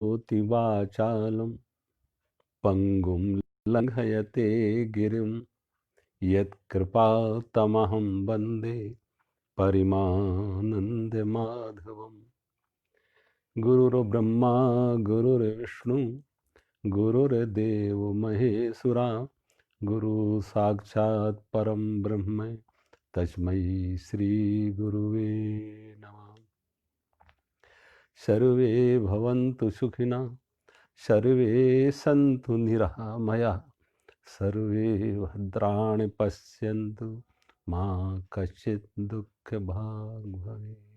वाचालं पंगुं लंघयते गिरिं यत्कृपातमहं वन्दे परिमानन्दमाधवम्। गुरुर्ब्रह्मा गुरुर्विष्णु गुरुर्देवो महेश्वरा गुरु साक्षात् परम ब्रह्म तस्मै श्री गुरुवे नमः। सर्वे भवन्तु सुखिनः, सर्वे सन्तु निरामयाः, सर्वे भद्राणि पश्यन्तु मा कश्चित् दुःखभाग् भवेत्।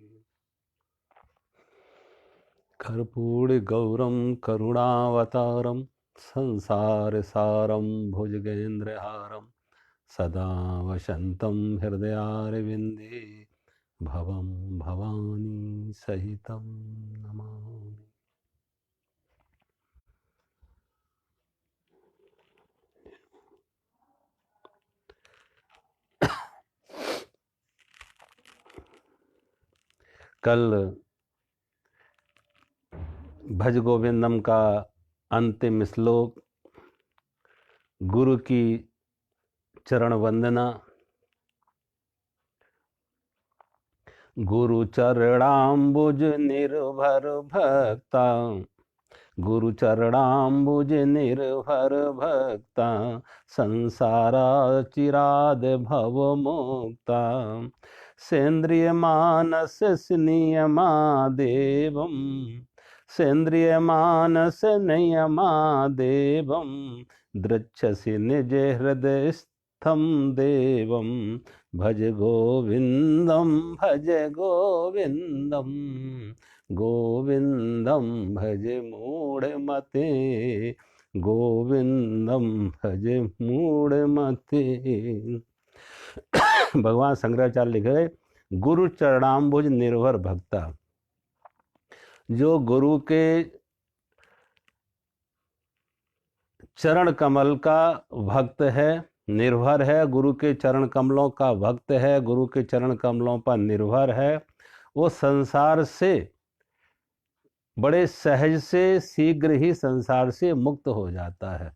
कर्पूरगौरं करुणावतारं संसारसारं भुजगेन्द्रहारं सदा वसन्तं हृदयारविन्दे भवं भवानी सहितं नमामि। कल भज गोविंदम का अंतिम श्लोक गुरु की चरण वंदना। गुरु चरणाम्बुज निर्भर भक्ता, गुरु चरणाम्बुज निर्भर भक्ता, संसारा चिराद भव मुक्ता, सेन्द्रिय मानस नियमा देवम, सेन्द्रिय मानस नियमा देवम, दृच्छसि निज हृदय स्थम देवम, भज गोविंदम भज गोविंदम, गोविंदम भज मूढ़मते, गोविंदम भज मूढ़मते। भगवान शंकराचार्य लिख रहे गुरु चरणाम्बुज निर्भर भक्ता, जो गुरु के चरण कमल का भक्त है, निर्भर है, गुरु के चरण कमलों का भक्त है, गुरु के चरण कमलों पर निर्भर है, वो संसार से बड़े सहज से शीघ्र ही संसार से मुक्त हो जाता है।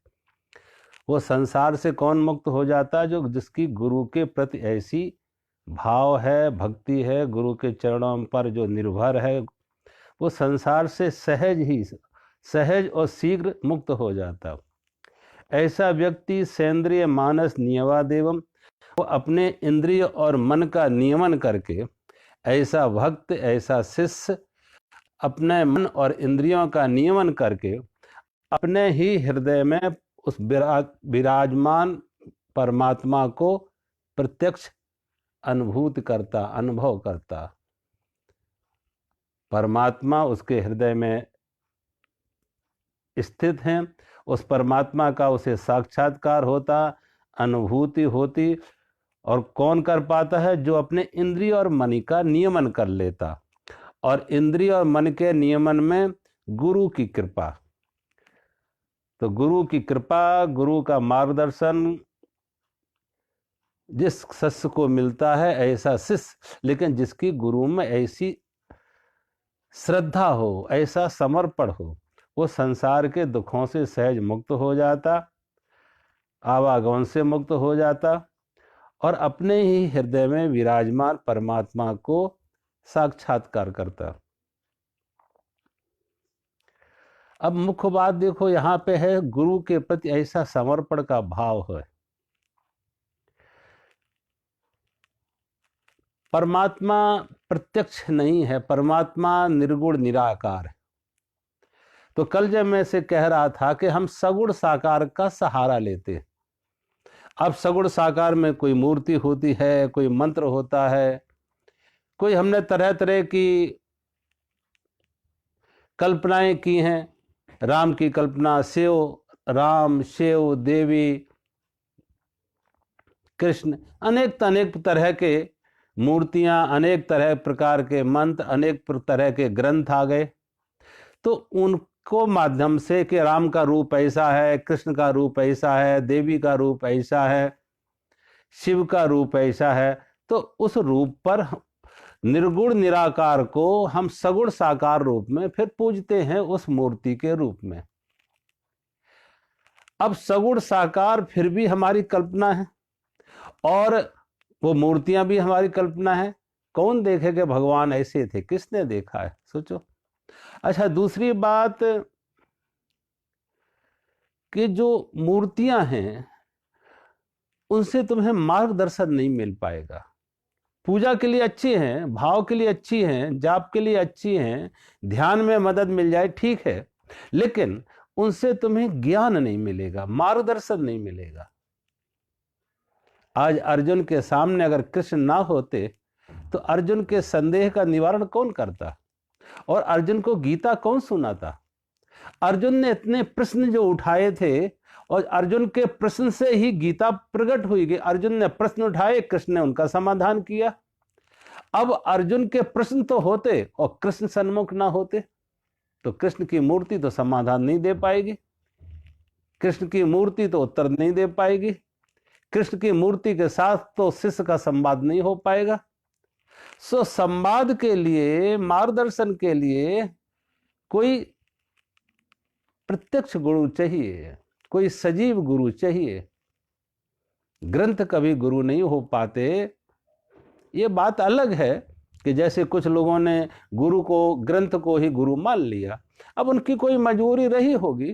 वो संसार से कौन मुक्त हो जाता है? जो जिसकी गुरु के प्रति ऐसी भाव है, भक्ति है, गुरु के चरणों पर जो निर्भर है, वो संसार से सहज और शीघ्र मुक्त हो जाता। ऐसा व्यक्ति सेंद्रिय मानस नियमादेवम, वो अपने इंद्रिय और मन का नियमन करके, ऐसा भक्त, ऐसा शिष्य अपने मन और इंद्रियों का नियमन करके अपने ही हृदय में उस विराजमान परमात्मा को प्रत्यक्ष अनुभूत करता, अनुभव करता। परमात्मा उसके हृदय में स्थित हैं, उस परमात्मा का उसे साक्षात्कार होता, अनुभूति होती। और कौन कर पाता है? जो अपने इंद्रिय और मन का नियमन कर लेता। और इंद्रिय और मन के नियमन में गुरु की कृपा, तो गुरु की कृपा, गुरु का मार्गदर्शन जिस शिष्य को मिलता है, ऐसा शिष्य, लेकिन जिसकी गुरु में ऐसी श्रद्धा हो, ऐसा समर्पण हो, वो संसार के दुखों से सहज मुक्त हो जाता, आवागमन से मुक्त हो जाता और अपने ही हृदय में विराजमान परमात्मा को साक्षात्कार करता। अब मुख्य बात देखो, यहाँ पे है गुरु के प्रति ऐसा समर्पण का भाव है। परमात्मा प्रत्यक्ष नहीं है, परमात्मा निर्गुण निराकार है। तो कल जब मैं से कह रहा था कि हम सगुण साकार का सहारा लेते हैं। अब सगुण साकार में कोई मूर्ति होती है, कोई मंत्र होता है, कोई हमने तरह तरह की कल्पनाएं की हैं। राम की कल्पना, शिव, राम, शिव, देवी, कृष्ण, अनेक तरह के मूर्तियां, अनेक तरह प्रकार के मंत्र, अनेक तरह के ग्रंथ आ गए। तो उनको माध्यम से कि राम का रूप ऐसा है, कृष्ण का रूप ऐसा है, देवी का रूप ऐसा है, शिव का रूप ऐसा है, तो उस रूप पर निर्गुण निराकार को हम सगुण साकार रूप में फिर पूजते हैं उस मूर्ति के रूप में। अब सगुण साकार फिर भी हमारी कल्पना है और वो मूर्तियां भी हमारी कल्पना है। कौन देखे कि भगवान ऐसे थे? किसने देखा है? सोचो। अच्छा, दूसरी बात कि जो मूर्तियां हैं उनसे तुम्हें मार्गदर्शन नहीं मिल पाएगा। पूजा के लिए अच्छी हैं, भाव के लिए अच्छी हैं, जाप के लिए अच्छी हैं, ध्यान में मदद मिल जाए ठीक है, लेकिन उनसे तुम्हें ज्ञान नहीं मिलेगा, मार्गदर्शन नहीं मिलेगा। आज अर्जुन के सामने अगर कृष्ण ना होते तो अर्जुन के संदेह का निवारण कौन करता? और अर्जुन को गीता कौन सुनाता? अर्जुन ने इतने प्रश्न जो उठाए थे और अर्जुन के प्रश्न से ही गीता प्रकट हुई कि अर्जुन ने प्रश्न उठाए, कृष्ण ने उनका समाधान किया। अब अर्जुन के प्रश्न तो होते और कृष्ण सन्मुख ना होते तो कृष्ण की मूर्ति तो समाधान नहीं दे पाएगी, कृष्ण की मूर्ति तो उत्तर नहीं दे पाएगी, कृष्ण की मूर्ति के साथ तो शिष्य का संवाद नहीं हो पाएगा। सो संवाद के लिए, मार्गदर्शन के लिए कोई प्रत्यक्ष गुरु चाहिए, कोई सजीव गुरु चाहिए। ग्रंथ कभी गुरु नहीं हो पाते। ये बात अलग है कि जैसे कुछ लोगों ने गुरु को, ग्रंथ को ही गुरु मान लिया। अब उनकी कोई मजबूरी रही होगी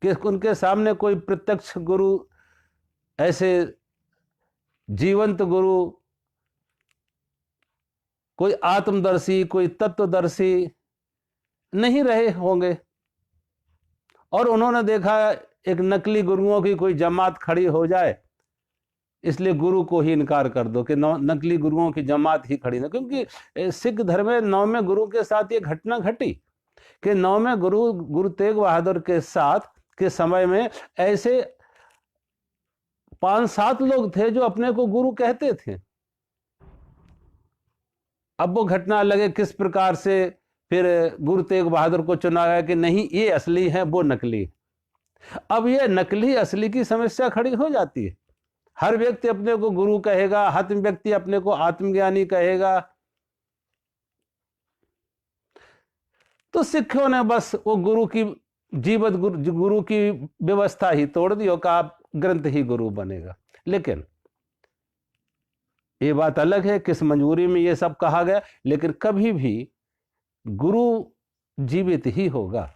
कि उनके सामने कोई प्रत्यक्ष गुरु, ऐसे जीवंत गुरु, कोई आत्मदर्शी, कोई तत्वदर्शी नहीं रहे होंगे और उन्होंने देखा एक नकली गुरुओं की कोई जमात खड़ी हो जाए, इसलिए गुरु को ही इनकार कर दो कि नकली गुरुओं की जमात ही खड़ी ना। क्योंकि सिख धर्म में 9वें गुरु के साथ ये घटना घटी कि 9वें गुरु गुरु तेग बहादुर के साथ के समय में ऐसे 5-7 लोग थे जो अपने को गुरु कहते थे। अब वो घटना लगे किस प्रकार से फिर गुरु तेग बहादुर को चुना गया कि नहीं ये असली है, वो नकली। अब ये नकली असली की समस्या खड़ी हो जाती है। हर व्यक्ति अपने को गुरु कहेगा, हर व्यक्ति अपने को आत्मज्ञानी कहेगा। तो सिखों ने बस वो गुरु की जीवत गुरु की व्यवस्था ही तोड़ दी और कहा ग्रंथ ही गुरु बनेगा। लेकिन ये बात अलग है किस मजबूरी में ये सब कहा गया, लेकिन कभी भी गुरु जीवित ही होगा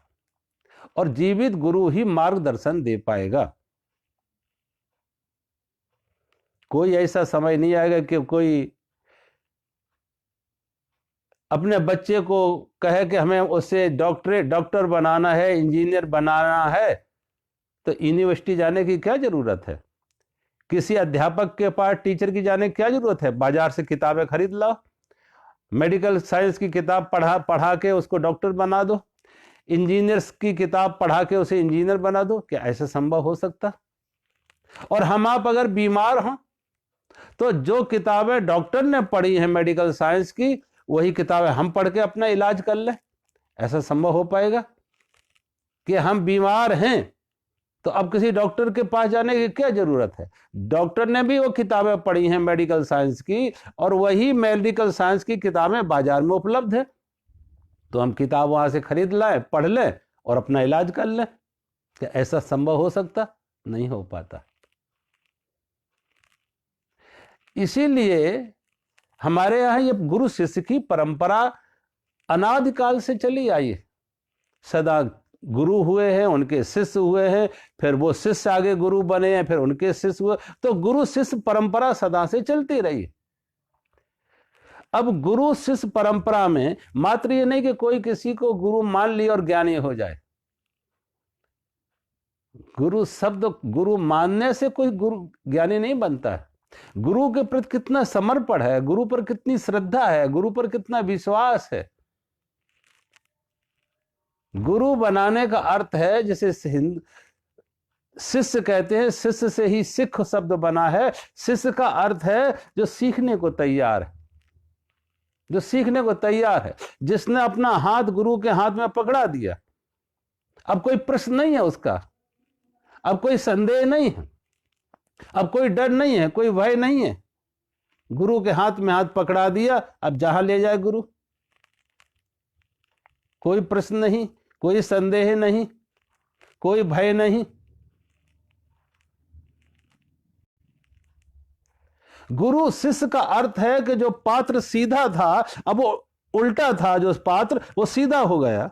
और जीवित गुरु ही मार्गदर्शन दे पाएगा। कोई ऐसा समय नहीं आएगा कि कोई अपने बच्चे को कहे कि हमें उससे डॉक्टर बनाना है, इंजीनियर बनाना है, तो यूनिवर्सिटी जाने की क्या जरूरत है? किसी अध्यापक के पास, टीचर की जाने की क्या जरूरत है? बाजार से किताबें खरीद लाओ, मेडिकल साइंस की किताब पढ़ा के उसको डॉक्टर बना दो, इंजीनियर्स की किताब पढ़ा के उसे इंजीनियर बना दो। क्या ऐसा संभव हो सकता? और हम आप अगर बीमार हों तो जो किताबें डॉक्टर ने पढ़ी हैं मेडिकल साइंस की, वही किताबें हम पढ़ के अपना इलाज कर लें? ऐसा संभव हो पाएगा? कि हम बीमार हैं तो अब किसी डॉक्टर के पास जाने की क्या जरूरत है? डॉक्टर ने भी वो किताबें पढ़ी हैं मेडिकल साइंस की और वही मेडिकल साइंस की किताबें बाजार में उपलब्ध है, तो हम किताब वहां से खरीद लाएं, पढ़ लें और अपना इलाज कर लें। क्या ऐसा संभव हो सकता? नहीं हो पाता। इसीलिए हमारे यहां ये गुरु शिष्य की परंपरा अनादिकाल से चली आई है। सदा गुरु हुए हैं, उनके शिष्य हुए हैं, फिर वो शिष्य आगे गुरु बने हैं, फिर उनके शिष्य हुए, तो गुरु शिष्य परंपरा सदा से चलती रही। अब गुरु शिष्य परंपरा में मात्र ये नहीं कि कोई किसी को गुरु मान लिया और ज्ञानी हो जाए। गुरु शब्द, गुरु मानने से कोई गुरु ज्ञानी नहीं बनता है। गुरु के प्रति कितना समर्पण है, गुरु पर कितनी श्रद्धा है, गुरु पर कितना विश्वास है। गुरु बनाने का अर्थ है, जैसे शिष्य कहते हैं, शिष्य से ही सिख शब्द बना है। शिष्य का अर्थ है जो सीखने को तैयार है, जो सीखने को तैयार है, जिसने अपना हाथ गुरु के हाथ में पकड़ा दिया। अब कोई प्रश्न नहीं है उसका, अब कोई संदेह नहीं है, अब कोई डर नहीं है, कोई भय नहीं है। गुरु के हाथ में हाथ पकड़ा दिया, अब जहां ले जाए गुरु, कोई प्रश्न नहीं, कोई संदेह नहीं, कोई भय नहीं। गुरु शिष्य का अर्थ है कि जो पात्र सीधा था अब वो उल्टा था, जो पात्र वो सीधा हो गया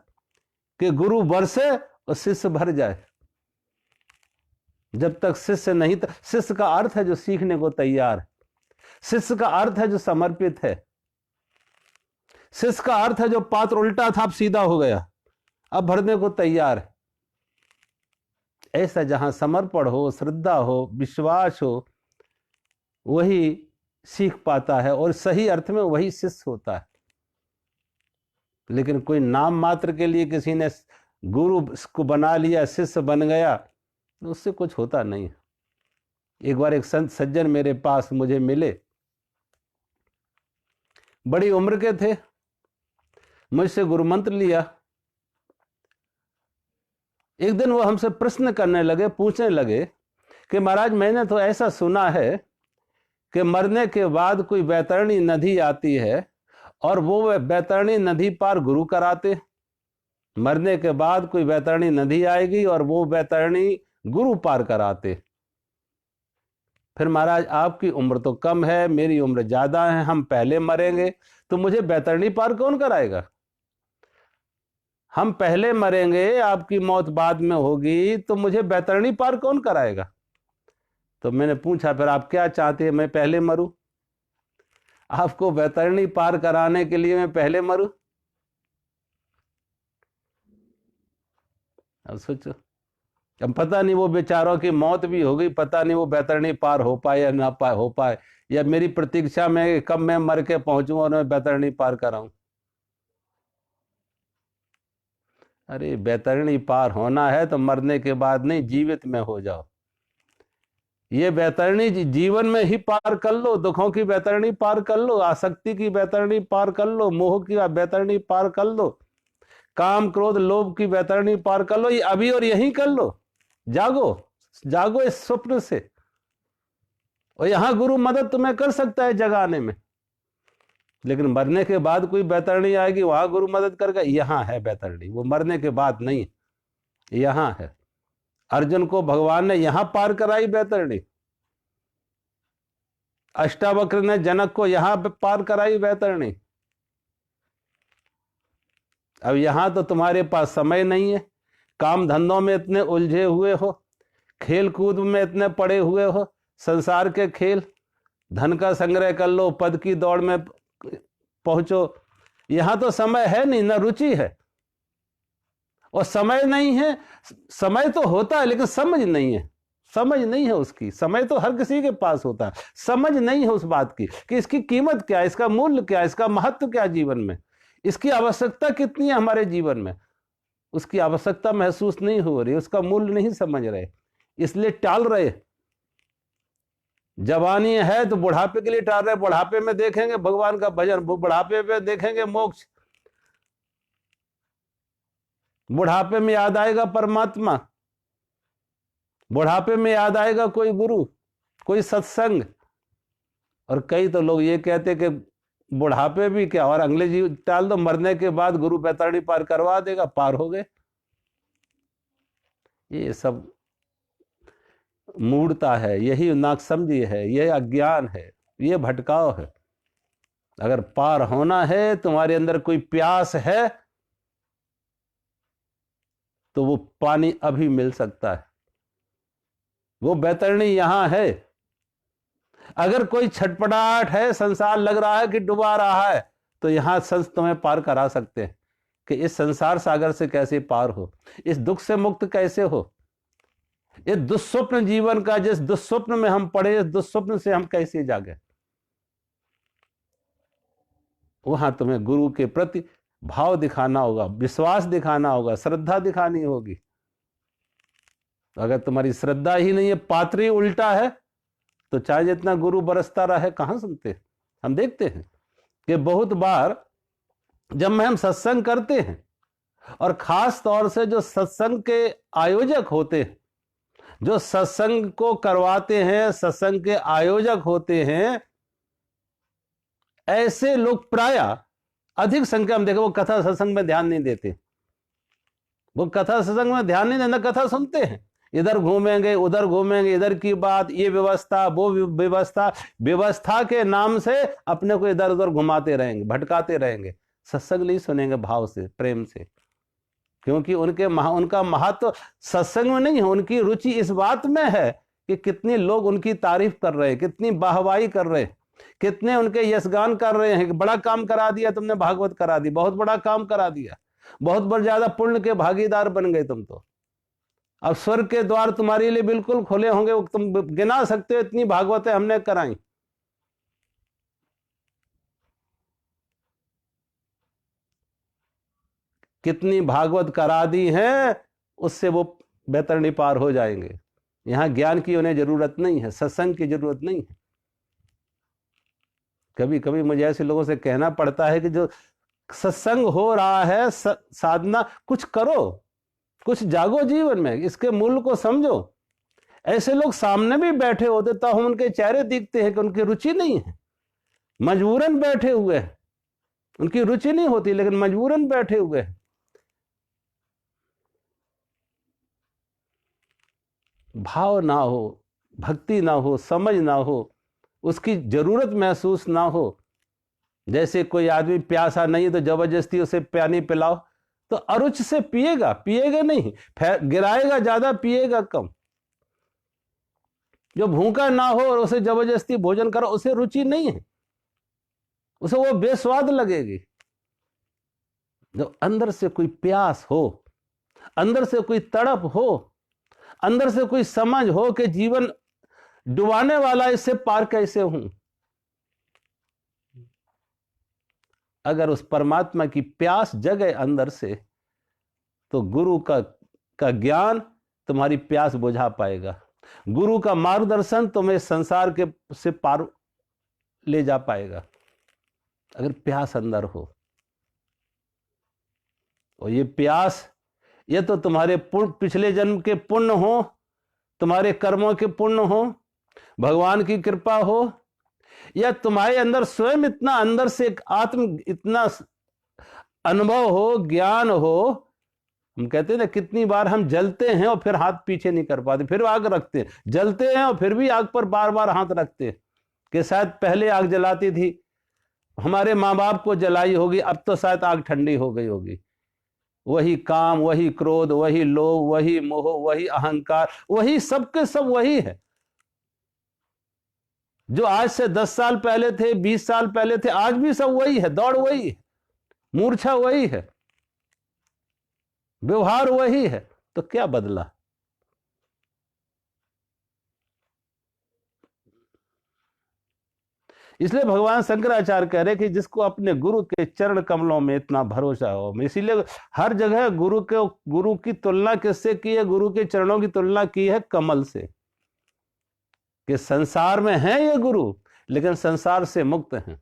कि गुरु बरसे और शिष्य भर जाए। जब तक शिष्य नहीं था, शिष्य का अर्थ है जो सीखने को तैयार है, शिष्य का अर्थ है जो समर्पित है, शिष्य का अर्थ है जो पात्र उल्टा था अब सीधा हो गया, अब भरने को तैयार है। ऐसा जहां समर्पण हो, श्रद्धा हो, विश्वास हो, वही सीख पाता है और सही अर्थ में वही शिष्य होता है। लेकिन कोई नाम मात्र के लिए किसी ने गुरु को बना लिया, शिष्य बन गया, तो उससे कुछ होता नहीं। एक बार एक संत सज्जन मेरे पास मुझे मिले, बड़ी उम्र के थे, मुझसे गुरु मंत्र लिया। एक दिन वो हमसे प्रश्न करने लगे, पूछने लगे कि महाराज मैंने तो ऐसा सुना है कि मरने के बाद कोई बैतरणी नदी आती है और वो बैतरणी नदी पार गुरु कराते। मरने के बाद कोई बैतरणी नदी आएगी और वो बैतरणी गुरु पार कराते। फिर महाराज आपकी उम्र तो कम है, मेरी उम्र ज्यादा है, हम पहले मरेंगे तो मुझे बैतरणी पार कौन कराएगा? हम पहले मरेंगे, आपकी मौत बाद में होगी, तो मुझे बैतरणी पार कौन कराएगा? तो मैंने पूछा फिर आप क्या चाहते हैं, मैं पहले मरूं? आपको बैतरणी पार कराने के लिए मैं पहले मरूं? अब सोचो, अब पता नहीं वो बेचारों की मौत भी हो गई, पता नहीं वो बैतरणी पार हो पाए या ना पाए, हो पाए या मेरी प्रतीक्षा में कब मैं मर के पहुंचूं और मैं बैतरणी पार कराऊं। अरे बैतरणी पार होना है तो मरने के बाद नहीं, जीवित में हो जाओ। ये बैतरणी जीवन में ही पार कर लो, दुखों की बैतरणी पार कर लो, आसक्ति की बैतरणी पार कर लो, मोह की बैतरणी पार कर लो, काम क्रोध लोभ की बैतरणी पार कर लो, ये अभी और यहीं कर लो। जागो, जागो इस स्वप्न से। और यहां गुरु मदद तुम्हें कर सकता है जगाने में, लेकिन मरने के बाद कोई बैतरणी आएगी वहां गुरु मदद करके? यहां है बैतरणी, वो मरने के बाद नहीं, यहां है। अर्जुन को भगवान ने यहां पार कराई बैतरणी, अष्टावक्र ने जनक को यहां पार कराई बैतरणी। अब यहां तो तुम्हारे पास समय नहीं है, काम धंधों में इतने उलझे हुए हो, खेल कूद में इतने पड़े हुए हो, संसार के खेल, धन का संग्रह कर लो, पद की दौड़ में पहुंचो, यहां तो समय है नहीं, न रुचि है और समय नहीं है। समय तो होता है लेकिन समझ नहीं है, समझ नहीं है उसकी। समय तो हर किसी के पास होता है, समझ नहीं है उस बात की कि इसकी कीमत क्या है, इसका मूल्य क्या है, इसका महत्व क्या है जीवन में, इसकी आवश्यकता कितनी है हमारे जीवन में। उसकी आवश्यकता महसूस नहीं हो रही, उसका मूल्य नहीं समझ रहे, इसलिए टाल रहे। जवानी है तो बुढ़ापे के लिए टाल रहे, बुढ़ापे में देखेंगे भगवान का भजन, बुढ़ापे में देखेंगे मोक्ष, बुढ़ापे में याद आएगा परमात्मा, बुढ़ापे में याद आएगा कोई गुरु, कोई सत्संग। और कई तो लोग ये कहते कि बुढ़ापे भी क्या, और अगले जीव टाल दो, मरने के बाद गुरु बैतरणी पार करवा देगा, पार हो गए। ये सब मूढ़ता है, यही नाकसमझी है, यह अज्ञान है, यह भटकाव है। अगर पार होना है, तुम्हारे अंदर कोई प्यास है, तो वो पानी अभी मिल सकता है, वो बैतरणी यहां है। अगर कोई छटपटाहट है, संसार लग रहा है कि डुबा रहा है, तो यहां संत तुम्हें पार करा सकते हैं कि इस संसार सागर से कैसे पार हो, इस दुख से मुक्त कैसे हो, इस दुस्वप्न जीवन का, जिस दुस्वप्न में हम पड़े, इस दुस्वप्न से हम कैसे जागे। वहां तुम्हें गुरु के प्रति भाव दिखाना होगा, विश्वास दिखाना होगा, श्रद्धा दिखानी होगी। अगर तुम्हारी श्रद्धा ही नहीं है, पात्र ही उल्टा है, तो चाहे जितना गुरु बरसता रहे, कहां सुनते। हम देखते हैं कि बहुत बार जब हम सत्संग करते हैं, और खास तौर से जो सत्संग के आयोजक होते हैं, जो सत्संग को करवाते हैं, सत्संग के आयोजक होते हैं, ऐसे लोग प्राय अधिक संख्या में देखो, वो कथा सत्संग में ध्यान नहीं देते, वो कथा सत्संग में ध्यान नहीं देना, कथा सुनते हैं, इधर घूमेंगे उधर घूमेंगे, इधर की बात, ये व्यवस्था वो व्यवस्था, व्यवस्था के नाम से अपने को इधर उधर घुमाते रहेंगे, भटकाते रहेंगे, सत्संग नहीं सुनेंगे भाव से, प्रेम से। क्योंकि उनका महत्व सत्संग में नहीं है, उनकी रुचि इस बात में है कि कितने लोग उनकी तारीफ कर रहे हैं, कितनी वाहवाही कर रहे हैं, कितने उनके यशगान कर रहे हैं कि बड़ा काम करा दिया तुमने, भागवत करा दी, बहुत बड़ा काम करा दिया, बहुत बड़ा ज्यादा पुण्य के भागीदार बन गए तुम तो, अब स्वर्ग के द्वार तुम्हारे लिए बिल्कुल खुले होंगे, तुम गिना सकते हो इतनी भागवतें हमने कराई। कितनी भागवत करा दी है, उससे वो बैतरणी पार हो जाएंगे। यहां ज्ञान की उन्हें जरूरत नहीं है, सत्संग की जरूरत नहीं है। कभी कभी मुझे ऐसे लोगों से कहना पड़ता है कि जो सत्संग हो रहा है, साधना कुछ करो, कुछ जागो जीवन में, इसके मूल्य को समझो। ऐसे लोग सामने भी बैठे होते तो हम उनके चेहरे दिखते हैं कि उनकी रुचि नहीं है, मजबूरन बैठे हुए हैं, उनकी रुचि नहीं होती लेकिन मजबूरन बैठे हुए हैं। भाव ना हो, भक्ति ना हो, समझ ना हो, उसकी जरूरत महसूस ना हो। जैसे कोई आदमी प्यासा नहीं तो जबरदस्ती उसे पानी पिलाओ तो अरुच से पिएगा, पिएगा नहीं, गिराएगा ज्यादा, पिएगा कम। जो भूखा ना हो और उसे जबरदस्ती भोजन करो, उसे रुचि नहीं है, उसे वो बेस्वाद लगेगी। जब अंदर से कोई प्यास हो, अंदर से कोई तड़प हो, अंदर से कोई समझ हो कि जीवन डुबाने वाला, इससे पार कैसे हूं, अगर उस परमात्मा की प्यास जगे अंदर से, तो गुरु का ज्ञान तुम्हारी प्यास बुझा पाएगा, गुरु का मार्गदर्शन तुम्हें संसार के से पार ले जा पाएगा, अगर प्यास अंदर हो। और ये प्यास, ये तो तुम्हारे पिछले जन्म के पुण्य हो, तुम्हारे कर्मों के पुण्य हो, भगवान की कृपा हो, या तुम्हारे अंदर स्वयं इतना अंदर से एक आत्म इतना अनुभव हो, ज्ञान हो। हम कहते हैं ना, कितनी बार हम जलते हैं और फिर हाथ पीछे नहीं कर पाते, फिर आग रखते हैं, जलते हैं और फिर भी आग पर बार बार हाथ रखते हैं कि शायद पहले आग जलाती थी, हमारे माँ बाप को जलाई होगी, अब तो शायद आग ठंडी हो गई होगी। वही काम, वही क्रोध, वही लोभ, वही मोह, वही अहंकार, वही सबके सब वही है जो आज से 10 साल पहले थे, 20 साल पहले थे, आज भी सब वही है, दौड़ वही है, मूर्छा वही है, व्यवहार वही है, तो क्या बदला? इसलिए भगवान शंकराचार्य कह रहे कि जिसको अपने गुरु के चरण कमलों में इतना भरोसा हो, इसीलिए हर जगह गुरु की तुलना किससे की है? गुरु के चरणों की तुलना की है कमल से, कि संसार में है ये गुरु लेकिन संसार से मुक्त हैं।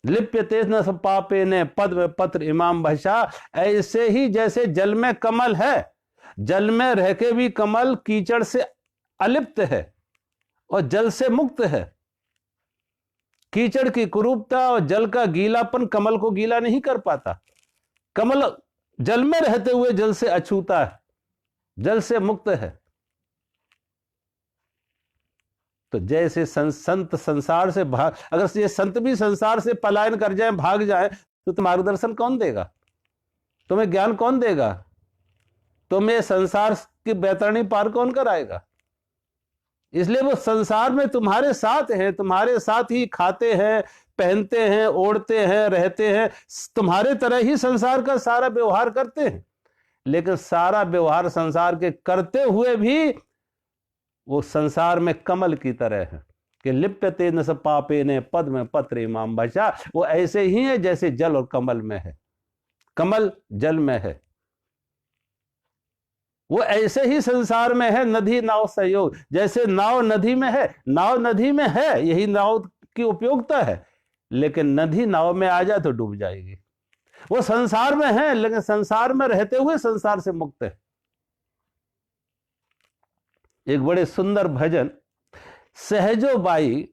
लिप्यते न पापे ने पद्म पत्र इमाम भाषा, ऐसे ही जैसे जल में कमल है, जल में रह के भी कमल कीचड़ से अलिप्त है और जल से मुक्त है। कीचड़ की कुरूपता और जल का गीलापन कमल को गीला नहीं कर पाता। कमल जल में रहते हुए जल से अछूता है, जल से मुक्त है। तो जैसे संत संसार से भाग, अगर ये संत भी संसार से पलायन कर जाए, भाग जाए, तो तुम्हें मार्गदर्शन कौन देगा? तुम्हें ज्ञान कौन देगा? तुम्हें संसार की बैतरणी पार कौन कराएगा? इसलिए वो संसार में तुम्हारे साथ हैं, तुम्हारे साथ ही खाते हैं, पहनते हैं, ओढ़ते हैं, रहते हैं, तुम्हारे तरह ही संसार का सारा व्यवहार करते हैं। लेकिन सारा व्यवहार संसार के करते हुए भी वो संसार में कमल की तरह है कि लिप्यते न पापे ने पद्म पत्र इमाम भाषा। वो ऐसे ही है जैसे जल और कमल में है, कमल जल में है, वो ऐसे ही संसार में है। नदी नाव सहयोग, जैसे नाव नदी में है, नाव नदी में है, यही नाव की उपयोगिता है, लेकिन नदी नाव में आ जाए तो डूब जाएगी। वो संसार में है लेकिन संसार में रहते हुए संसार से मुक्त है। एक बड़े सुंदर भजन सहजो बाई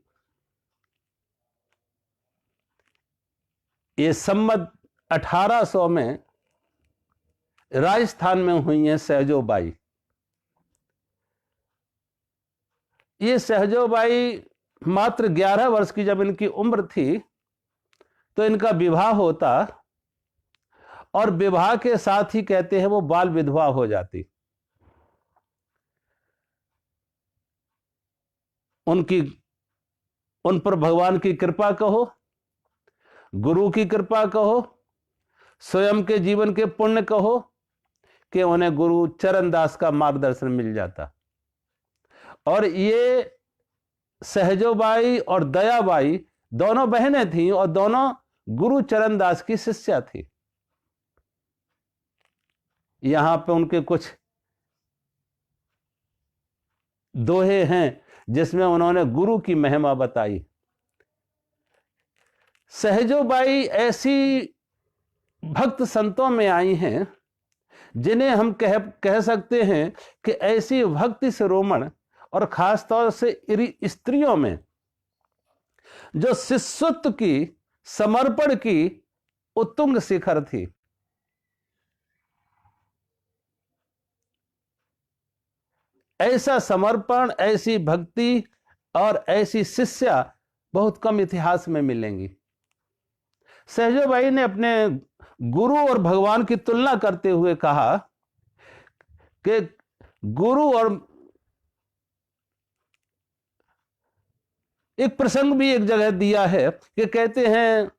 ये संवत 1800 में राजस्थान में हुई हैं सहजोबाई। ये सहजोबाई मात्र 11 वर्ष की जब इनकी उम्र थी तो इनका विवाह होता, और विवाह के साथ ही कहते हैं वो बाल विधवा हो जाती। उन पर भगवान की कृपा कहो, गुरु की कृपा कहो, स्वयं के जीवन के पुण्य कहो कि उन्हें गुरु चरणदास का मार्गदर्शन मिल जाता। और ये सहजोबाई और दयाबाई दोनों बहनें थीं और दोनों गुरु चरणदास की शिष्या थी। यहां पे उनके कुछ दोहे हैं जिसमें उन्होंने गुरु की महिमा बताई। सहजोबाई ऐसी भक्त संतों में आई हैं जिन्हें हम कह सकते हैं कि ऐसी भक्ति शिरोमण और खासतौर से स्त्रियों में जो शिष्यत्व की, समर्पण की उत्तुंग शिखर थी। ऐसा समर्पण, ऐसी भक्ति और ऐसी शिष्या बहुत कम इतिहास में मिलेंगी। सहजोबाई ने अपने गुरु और भगवान की तुलना करते हुए कहा कि गुरु, और एक प्रसंग भी एक जगह दिया है कि कहते हैं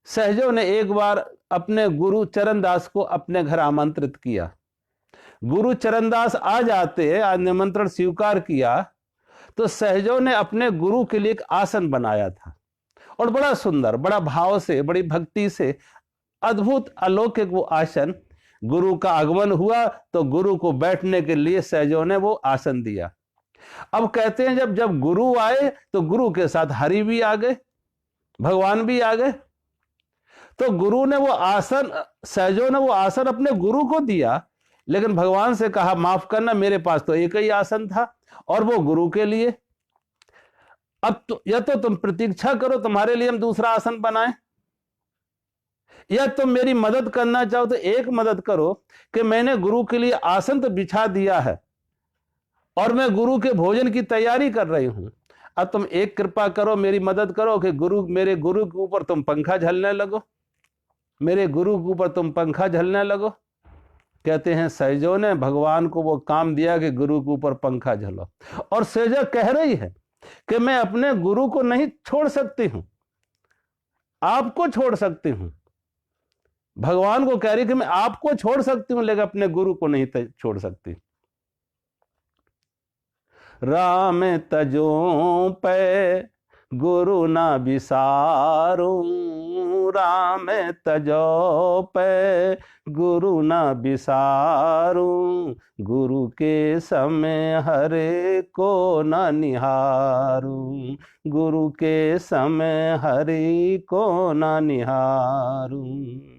सहजो ने एक बार अपने गुरु चरणदास को अपने घर आमंत्रित किया। गुरु चरणदास आ जाते, आज निमंत्रण स्वीकार किया, तो सहजो ने अपने गुरु के लिए एक आसन बनाया था और बड़ा सुंदर, बड़ा भाव से, बड़ी भक्ति से, अद्भुत अलौकिक वो आसन। गुरु का आगमन हुआ तो गुरु को बैठने के लिए सहजो ने वो आसन दिया। अब कहते हैं जब गुरु आए तो गुरु के साथ हरि भी आ गए, भगवान भी आ गए। तो गुरु ने वो आसन, सहजो ने वो आसन अपने गुरु को दिया, लेकिन भगवान से कहा माफ करना, मेरे पास तो एक ही आसन था और वो गुरु के लिए। अब तो या तो तुम प्रतीक्षा करो, तुम्हारे लिए हम दूसरा आसन बनाएं, या तुम मेरी मदद करना चाहो तो एक मदद करो कि मैंने गुरु के लिए आसन तो बिछा दिया है और मैं गुरु के भोजन की तैयारी कर रही हूं। अब तुम एक कृपा करो, मेरी मदद करो कि मेरे गुरु के ऊपर तुम पंखा झलने लगो, मेरे गुरु के ऊपर तुम पंखा झलने लगो। कहते हैं सहजो ने भगवान को वो काम दिया कि गुरु के ऊपर पंखा झलो, और सहजो कह रही है कि मैं अपने गुरु को नहीं छोड़ सकती हूं, आपको छोड़ सकती हूं। भगवान को कह रही कि मैं आपको छोड़ सकती हूं लेकिन अपने गुरु को नहीं छोड़ सकती। राम तजो पे गुरु ना बिसारूं, राम तजो पे गुरु ना बिसारूं, गुरु के समय हरे को ना निहारूं, गुरु के समय हरि को ना निहारूं।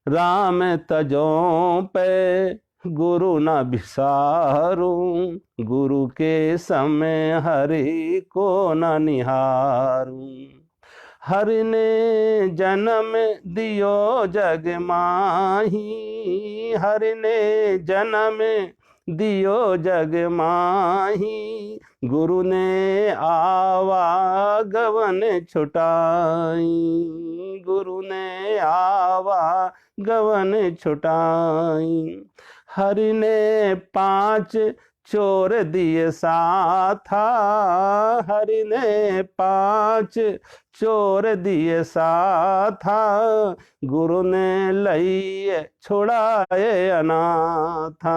राम तजो पे गुरु ना बिसारूं, गुरु के समय हरि को ना निहारूं। हरि ने जन्म दियो जग माही, हरि ने जन्म दियो जग माही, गुरु ने आवागमन छुटाई, गुरु ने आवागमन छुटाई। हरि ने 5 चोर दिए साथा, हरि ने 5 चोर दिए साथा, गुरु ने लइए छुड़ाए अनाथा।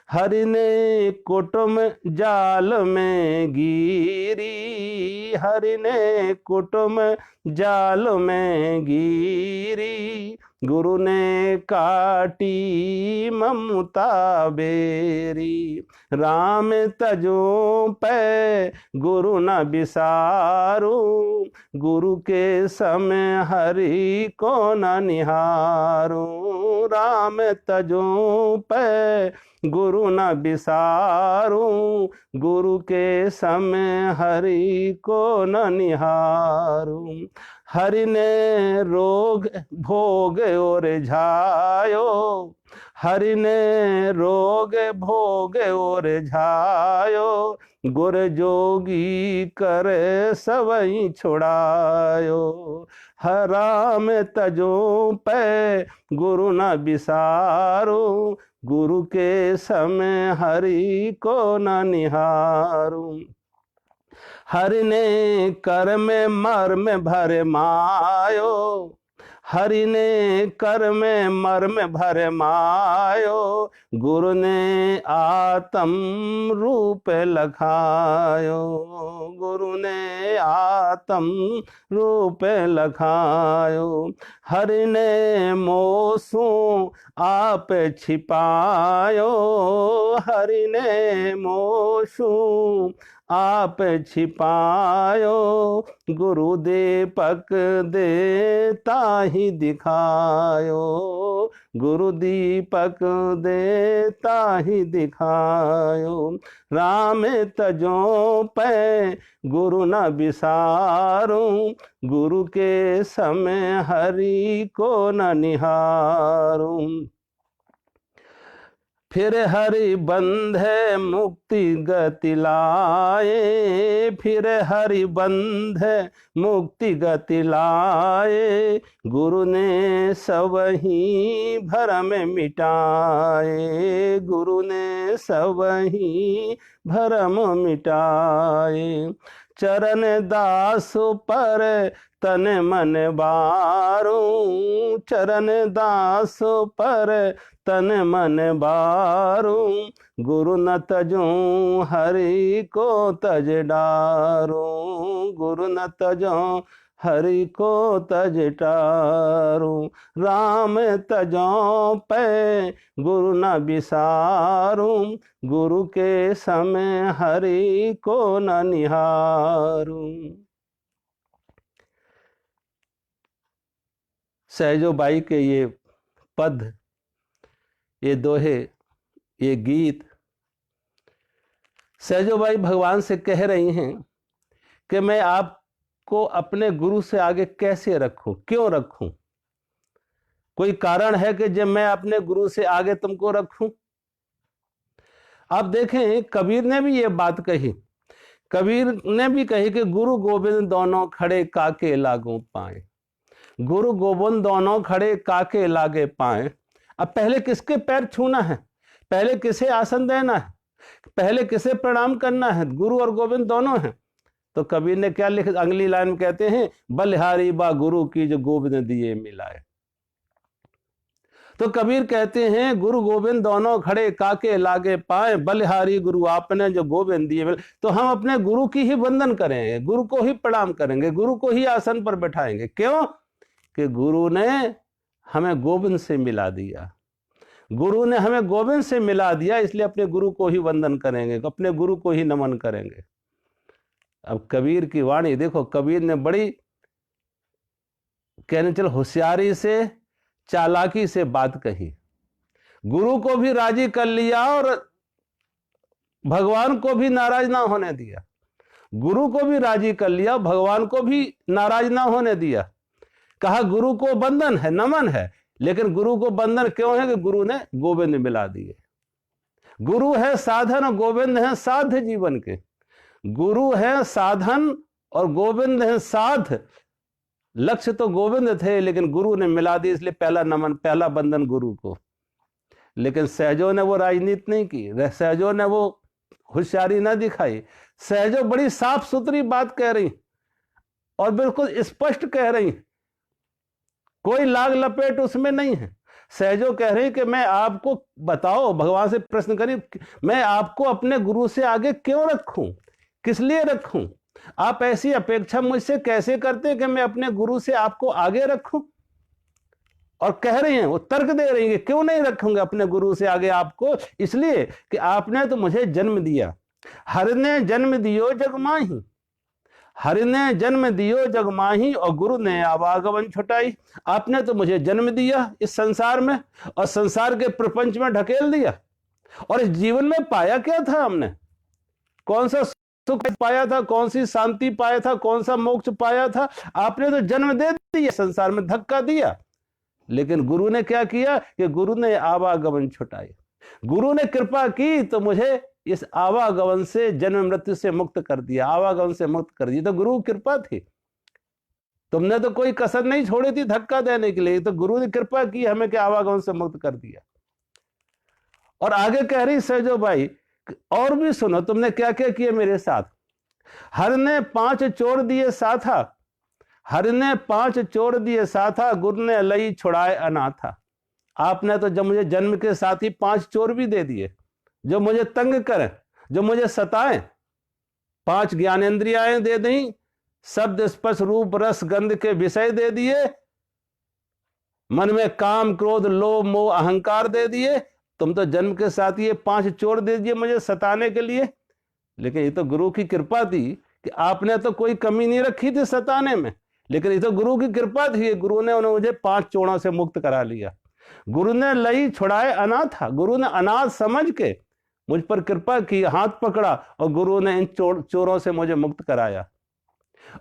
हरि ने कुटुम जाल में गिरी, हरि ने कुटुम जाल में गिरी, गुरु ने काटी ममता बेरी। राम तजो पे गुरु न बिसारू, गुरु के समय हरि को न निहारू। राम तजो पे गुरु न बिसारूं, गुरु के समय हरि को न निहारूं। हरि ने रोग भोग और झायो, हरि ने रोग भोग और झायो, गुर जोगी कर सबई छुड़ायो। हराम तजो पे गुरु न बिसारो, गुरु के समय हरि को न निहारूं। हरि ने कर में मर्म भर मायो, हरि ने कर में मर्म भर मायो, गुरु ने आत्म रूप लखायो, गुरु ने आत्म रूप लखायो। हरि ने मोसू आप छिपायो, हरि ने मोसू आप छिपायो, गुरु दीपक देता ही दिखायो, गुरु दीपक देता ही दिखायो। राम तजो पे गुरु न बिसारूं, गुरु के समय हरि को न निहारूं। फिर हरि बंधे मुक्ति गति लाए, फिर हरि बंधे मुक्ति गति लाए, गुरु ने सब ही भरम मिटाए, गुरु ने सब ही भरम मिटाए। चरण दास पर तन मन बारूं, चरण दास पर तन मन बारूं, गुरु न तजूं हरि को तज डारूं, गुरु न तजूं हरि को तज डारूं। राम तजों पे गुरु न बिसारूं, गुरु के समय हरि को न निहारूं। सहजो बाई के ये पद, ये दोहे, ये गीत सहजो बाई भगवान से कह रही हैं कि मैं आपको अपने गुरु से आगे कैसे रखूं, क्यों रखूं? कोई कारण है कि जब मैं अपने गुरु से आगे तुमको रखूं? आप देखें, कबीर ने भी ये बात कही, कबीर ने भी कही कि गुरु गोविंद दोनों खड़े काके लागू पाए, गुरु गोविंद दोनों खड़े काके लागे पाए। अब पहले किसके पैर छूना है, पहले किसे आसन देना है, पहले किसे प्रणाम करना है? गुरु और गोविंद दोनों हैं। तो कबीर ने क्या लिख, अगली लाइन में कहते हैं, बलिहारी बा गुरु की जो गोविंद दिए मिलाए। तो कबीर कहते हैं गुरु गोविंद दोनों खड़े काके लागे पाए, बलिहारी गुरु आपने जो गोविंद दिए मिलाए। तो हम अपने गुरु की ही वंदन करेंगे, गुरु को ही प्रणाम करेंगे, गुरु को ही आसन पर बैठाएंगे। क्यों? कि गुरु ने हमें गोविंद से मिला दिया, गुरु ने हमें गोविंद से मिला दिया, इसलिए अपने गुरु को ही वंदन करेंगे, अपने गुरु को ही नमन करेंगे। अब कबीर की वाणी देखो, कबीर ने बड़ी कहने चलो होशियारी से, चालाकी से बात कही, गुरु को भी राजी कर लिया और भगवान को भी नाराज ना होने दिया, गुरु को भी राजी कर लिया, भगवान को भी नाराज ना होने दिया। कहा गुरु को बंधन है, नमन है, लेकिन गुरु को बंधन क्यों है? कि गुरु ने गोविंद मिला दिए। गुरु है साधन और गोविंद है साध्य जीवन के, गुरु है साधन और गोविंद है साध। लक्ष्य तो गोविंद थे, लेकिन गुरु ने मिला दी, इसलिए पहला नमन, पहला बंधन गुरु को। लेकिन सहजों ने वो राजनीति नहीं की, सहजों ने वो होशियारी ना दिखाई। सहजों बड़ी साफ सुथरी बात कह रही और बिल्कुल स्पष्ट कह रही, कोई लाग लपेट उसमें नहीं है। सहजो कह रही कि मैं आपको बताओ, भगवान से प्रश्न करी, मैं आपको अपने गुरु से आगे क्यों रखूं, किस लिए रखूं? आप ऐसी अपेक्षा मुझसे कैसे करते हैं कि मैं अपने गुरु से आपको आगे रखूं? और कह रही हैं, वो तर्क दे रही है, क्यों नहीं रखूंगा अपने गुरु से आगे आपको? इसलिए कि आपने तो मुझे जन्म दिया, हर ने जन्म दियो जग माही, हरि ने जन्म दियो जग माही और गुरु ने आवागमन छुटाई। आपने तो मुझे जन्म दिया इस संसार में और संसार के प्रपंच में ढकेल दिया, और इस जीवन में पाया क्या था हमने? कौन सा सुख पाया था? कौन सी शांति पाया था? कौन सा मोक्ष पाया था? आपने तो जन्म दे दिया, संसार में धक्का दिया। लेकिन गुरु ने क्या किया कि गुरु ने आवागमन छुटाए। गुरु ने कृपा की तो मुझे इस आवागमन से, जन्म मृत्यु से मुक्त कर दिया, आवागमन से मुक्त कर दिया। तो गुरु की कृपा थी। तुमने तो कोई कसर नहीं छोड़ी थी धक्का देने के लिए, तो गुरु ने कृपा की, हमें क्या आवागमन से मुक्त कर दिया। और आगे कह रही सहजो भाई, और भी सुनो, तुमने क्या क्या किया मेरे साथ। हर ने 5 चोर दिए साथा, हर ने 5 चोर दिए साथा, गुरु ने लई छुड़ाए अनाथा। आपने तो जब मुझे जन्म के साथ ही 5 चोर भी दे दिए, जो मुझे तंग करें, जो मुझे सताएं। 5 ज्ञानेंद्रियाएं दे दी, शब्द स्पर्श रूप रस गंध के विषय दे दिए, मन में काम क्रोध लोभ मोह अहंकार दे दिए। तुम तो जन्म के साथ ये 5 चोर दे दिए मुझे सताने के लिए। लेकिन ये तो गुरु की कृपा थी कि आपने तो कोई कमी नहीं रखी थी सताने में, लेकिन ये तो गुरु की कृपा थी। गुरु ने उन्हें मुझे 5 चोरों से मुक्त करा लिया। गुरु ने लई छुड़ाए अनाथ, गुरु ने अनाथ समझ के मुझ पर कृपा की, हाथ पकड़ा और गुरु ने इन चोरों से मुझे मुक्त कराया।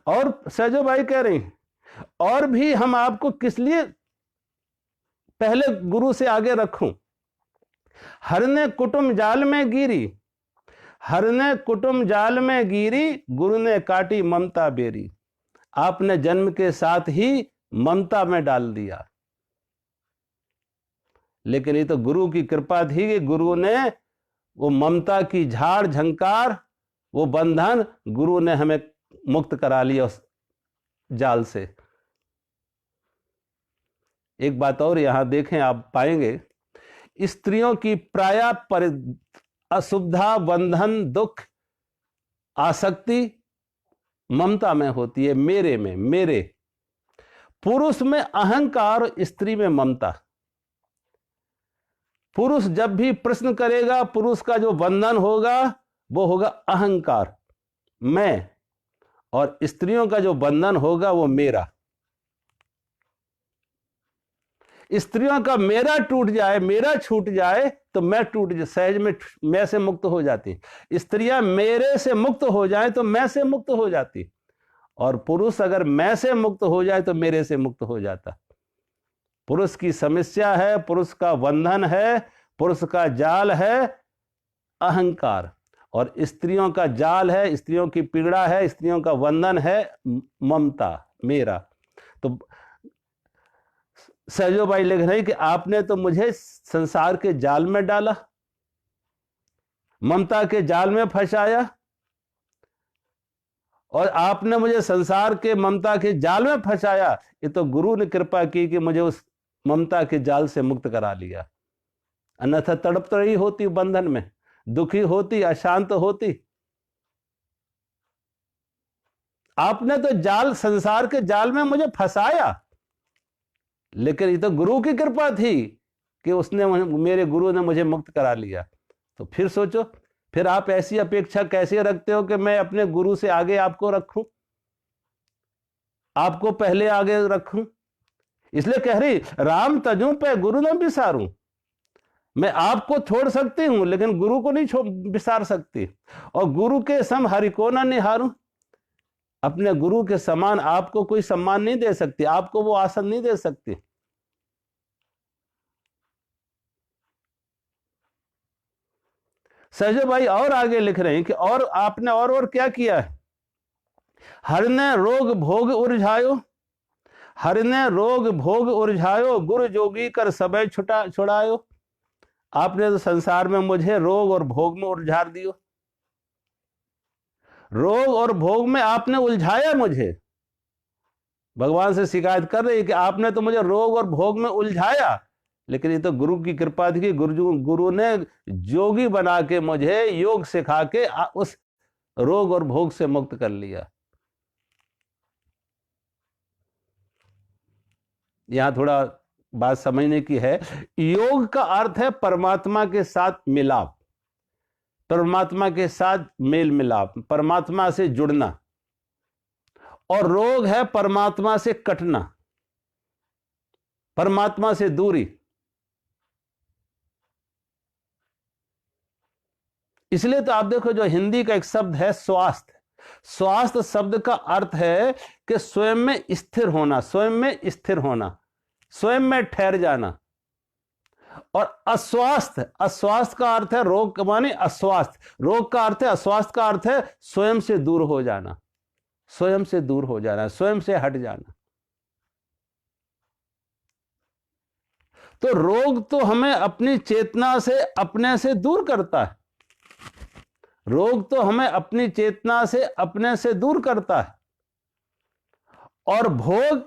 और सहजो भाई कह रही हैं, और भी हम आपको किस लिए पहले गुरु से आगे रखूं। हर ने कुटुंब जाल में गिरी, हर ने कुटुंब जाल में गिरी, गुरु ने काटी ममता बेरी। आपने जन्म के साथ ही ममता में डाल दिया। लेकिन ये तो गुरु की कृपा थी कि गुरु ने वो ममता की झाड़ झंकार, वो बंधन, गुरु ने हमें मुक्त करा लिया उस जाल से। एक बात और यहां देखें, आप पाएंगे स्त्रियों की प्राय असुविधा, बंधन, दुख, आसक्ति ममता में होती है, मेरे में, मेरे। पुरुष में अहंकार, स्त्री में ममता। पुरुष जब भी प्रश्न करेगा, पुरुष का जो बंधन होगा वो होगा अहंकार, मैं, और स्त्रियों का जो बंधन होगा वो मेरा। स्त्रियों का मेरा टूट जाए, मेरा छूट जाए तो मैं टूट जाए, सहज में मैं से मुक्त हो जाती। स्त्रियां मेरे से मुक्त हो जाए तो मैं से मुक्त हो जाती, और पुरुष अगर मैं से मुक्त हो जाए तो मेरे से मुक्त हो जाता। पुरुष की समस्या है, पुरुष का बंधन है, पुरुष का जाल है अहंकार, और स्त्रियों का जाल है, स्त्रियों की पीड़ा है, स्त्रियों का बंधन है ममता, मेरा। तो सहजो भाई लिख रहे हैं कि आपने तो मुझे संसार के जाल में डाला, ममता के जाल में फंसाया, और आपने मुझे संसार के ममता के जाल में फंसाया। ये तो गुरु ने कृपा की कि मुझे उस ममता के जाल से मुक्त करा लिया। अन्यथा तड़प रही होती बंधन में, दुखी होती, अशांत होती। आपने तो जाल, संसार के जाल में मुझे फंसाया, लेकिन ये तो गुरु की कृपा थी कि उसने, मेरे गुरु ने मुझे मुक्त करा लिया। तो फिर सोचो, फिर आप ऐसी अपेक्षा कैसे रखते हो कि मैं अपने गुरु से आगे आपको रखूं, आपको पहले आगे रखूं। इसलिए कह रही, राम तजू पे गुरु न बिसारूं। मैं आपको छोड़ सकती हूं लेकिन गुरु को नहीं बिसार सकती, और गुरु के सम हरि को न निहारूं। अपने गुरु के समान आपको कोई सम्मान नहीं दे सकती, आपको वो आसन नहीं दे सकती। सहजो भाई और आगे लिख रहे हैं कि और आपने और क्या किया है। हर ने रोग भोग उलझायो, हर ने रोग भोग उलझायो, गुरु जोगी कर सबे छुड़ायो। आपने तो संसार में मुझे रोग और भोग में उलझा दियो, रोग और भोग में आपने उलझाया मुझे। भगवान से शिकायत कर रही है कि आपने तो मुझे रोग और भोग में उलझाया, लेकिन ये तो गुरु की कृपा थी कि गुरु ने जोगी बना के मुझे योग सिखा के उस रोग और भोग से मुक्त कर लिया। यहां थोड़ा बात समझने की है। योग का अर्थ है परमात्मा के साथ मिलाप, परमात्मा के साथ मेल मिलाप, परमात्मा से जुड़ना, और रोग है परमात्मा से कटना, परमात्मा से दूरी। इसलिए तो आप देखो जो हिंदी का एक शब्द है स्वास्थ्य, स्वास्थ्य शब्द का अर्थ है कि स्वयं में स्थिर होना, स्वयं में स्थिर होना, स्वयं में ठहर जाना। और अस्वास्थ्य, अस्वास्थ्य का अर्थ है रोग, माने अस्वास्थ्य, रोग का अर्थ है, अस्वास्थ्य का अर्थ है स्वयं से दूर हो जाना, स्वयं से दूर हो जाना, स्वयं से हट जाना। तो रोग तो हमें अपनी चेतना से, अपने से दूर करता है, रोग तो हमें अपनी चेतना से, अपने से दूर करता है। और भोग,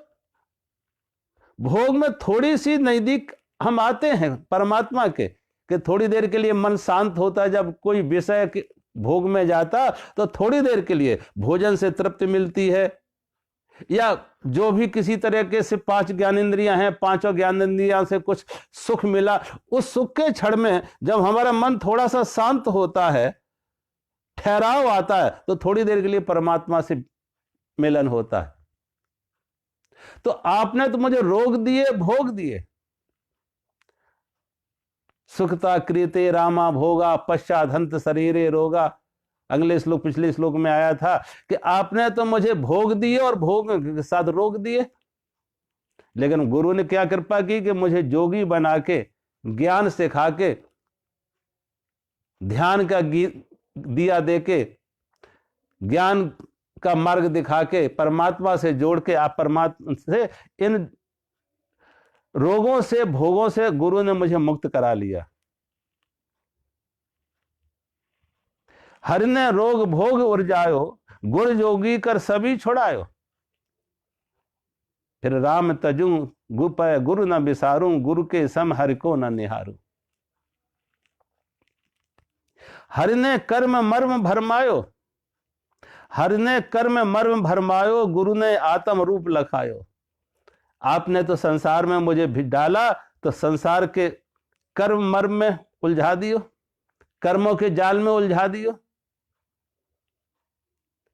भोग में थोड़ी सी नजदीक हम आते हैं परमात्मा के, कि थोड़ी देर के लिए मन शांत होता है, जब कोई विषय के भोग में जाता तो थोड़ी देर के लिए भोजन से तृप्ति मिलती है, या जो भी किसी तरीके से 5 ज्ञानेंद्रियां हैं, 5 ज्ञानेंद्रियां से कुछ सुख मिला, उस सुख के क्षण में जब हमारा मन थोड़ा सा शांत होता है, ठहराव आता है, तो थोड़ी देर के लिए परमात्मा से मिलन होता है। तो आपने तो मुझे रोग दिए, भोग दिए, सुखता क्रियते रामा भोगा पश्चादंत शरीरे रोगा। अगले श्लोक, पिछले श्लोक में आया था कि आपने तो मुझे भोग दिए और भोग के साथ रोग दिए। लेकिन गुरु ने क्या कृपा की कि मुझे जोगी बना के, ज्ञान सिखा के, ध्यान का दिया दे के, ज्ञान का मार्ग दिखा के, परमात्मा से जोड़ के, आप परमात्मा से, इन रोगों से, भोगों से गुरु ने मुझे मुक्त करा लिया। हरि ने रोग भोग उर्जायो, गुर जोगी कर सभी छुड़ायो। फिर राम तजू गुपय गुरु न बिसारूं, गुरु के सम हरि को न निहारूं। हरि ने कर्म मर्म भरमायो, हरि ने कर्म मर्म भरमायो, गुरु ने आत्म रूप लखायो। आपने तो संसार में मुझे भी डाला, तो संसार के कर्म मर्म में उलझा दियो, कर्मों के जाल में उलझा दियो।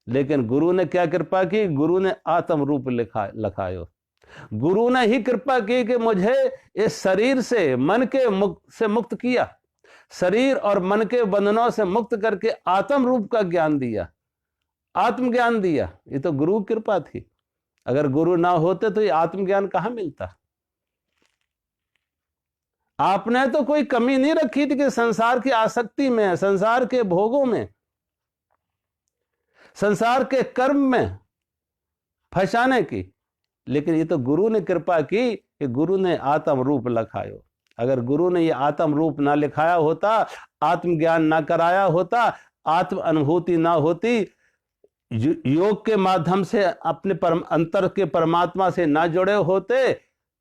लेकिन गुरु ने क्या कृपा की? गुरु ने आत्म रूप लखायो। गुरु ने ही कृपा की कि मुझे इस शरीर से, मन के से मुक्त किया, शरीर और मन के बंधनों से मुक्त करके आत्म रूप का ज्ञान दिया, आत्मज्ञान दिया। ये तो गुरु की कृपा थी। अगर गुरु ना होते तो ये आत्मज्ञान कहां मिलता? आपने तो कोई कमी नहीं रखी थी कि संसार की आसक्ति में, संसार के भोगों में, संसार के कर्म में फंसाने की। लेकिन ये तो गुरु ने कृपा की कि गुरु ने आत्म रूप लिखायो। अगर गुरु ने ये आत्म रूप ना लिखाया होता, आत्मज्ञान ना कराया होता, आत्म अनुभूति ना होती, योग के माध्यम से अपने अंतर के परमात्मा से ना जुड़े होते,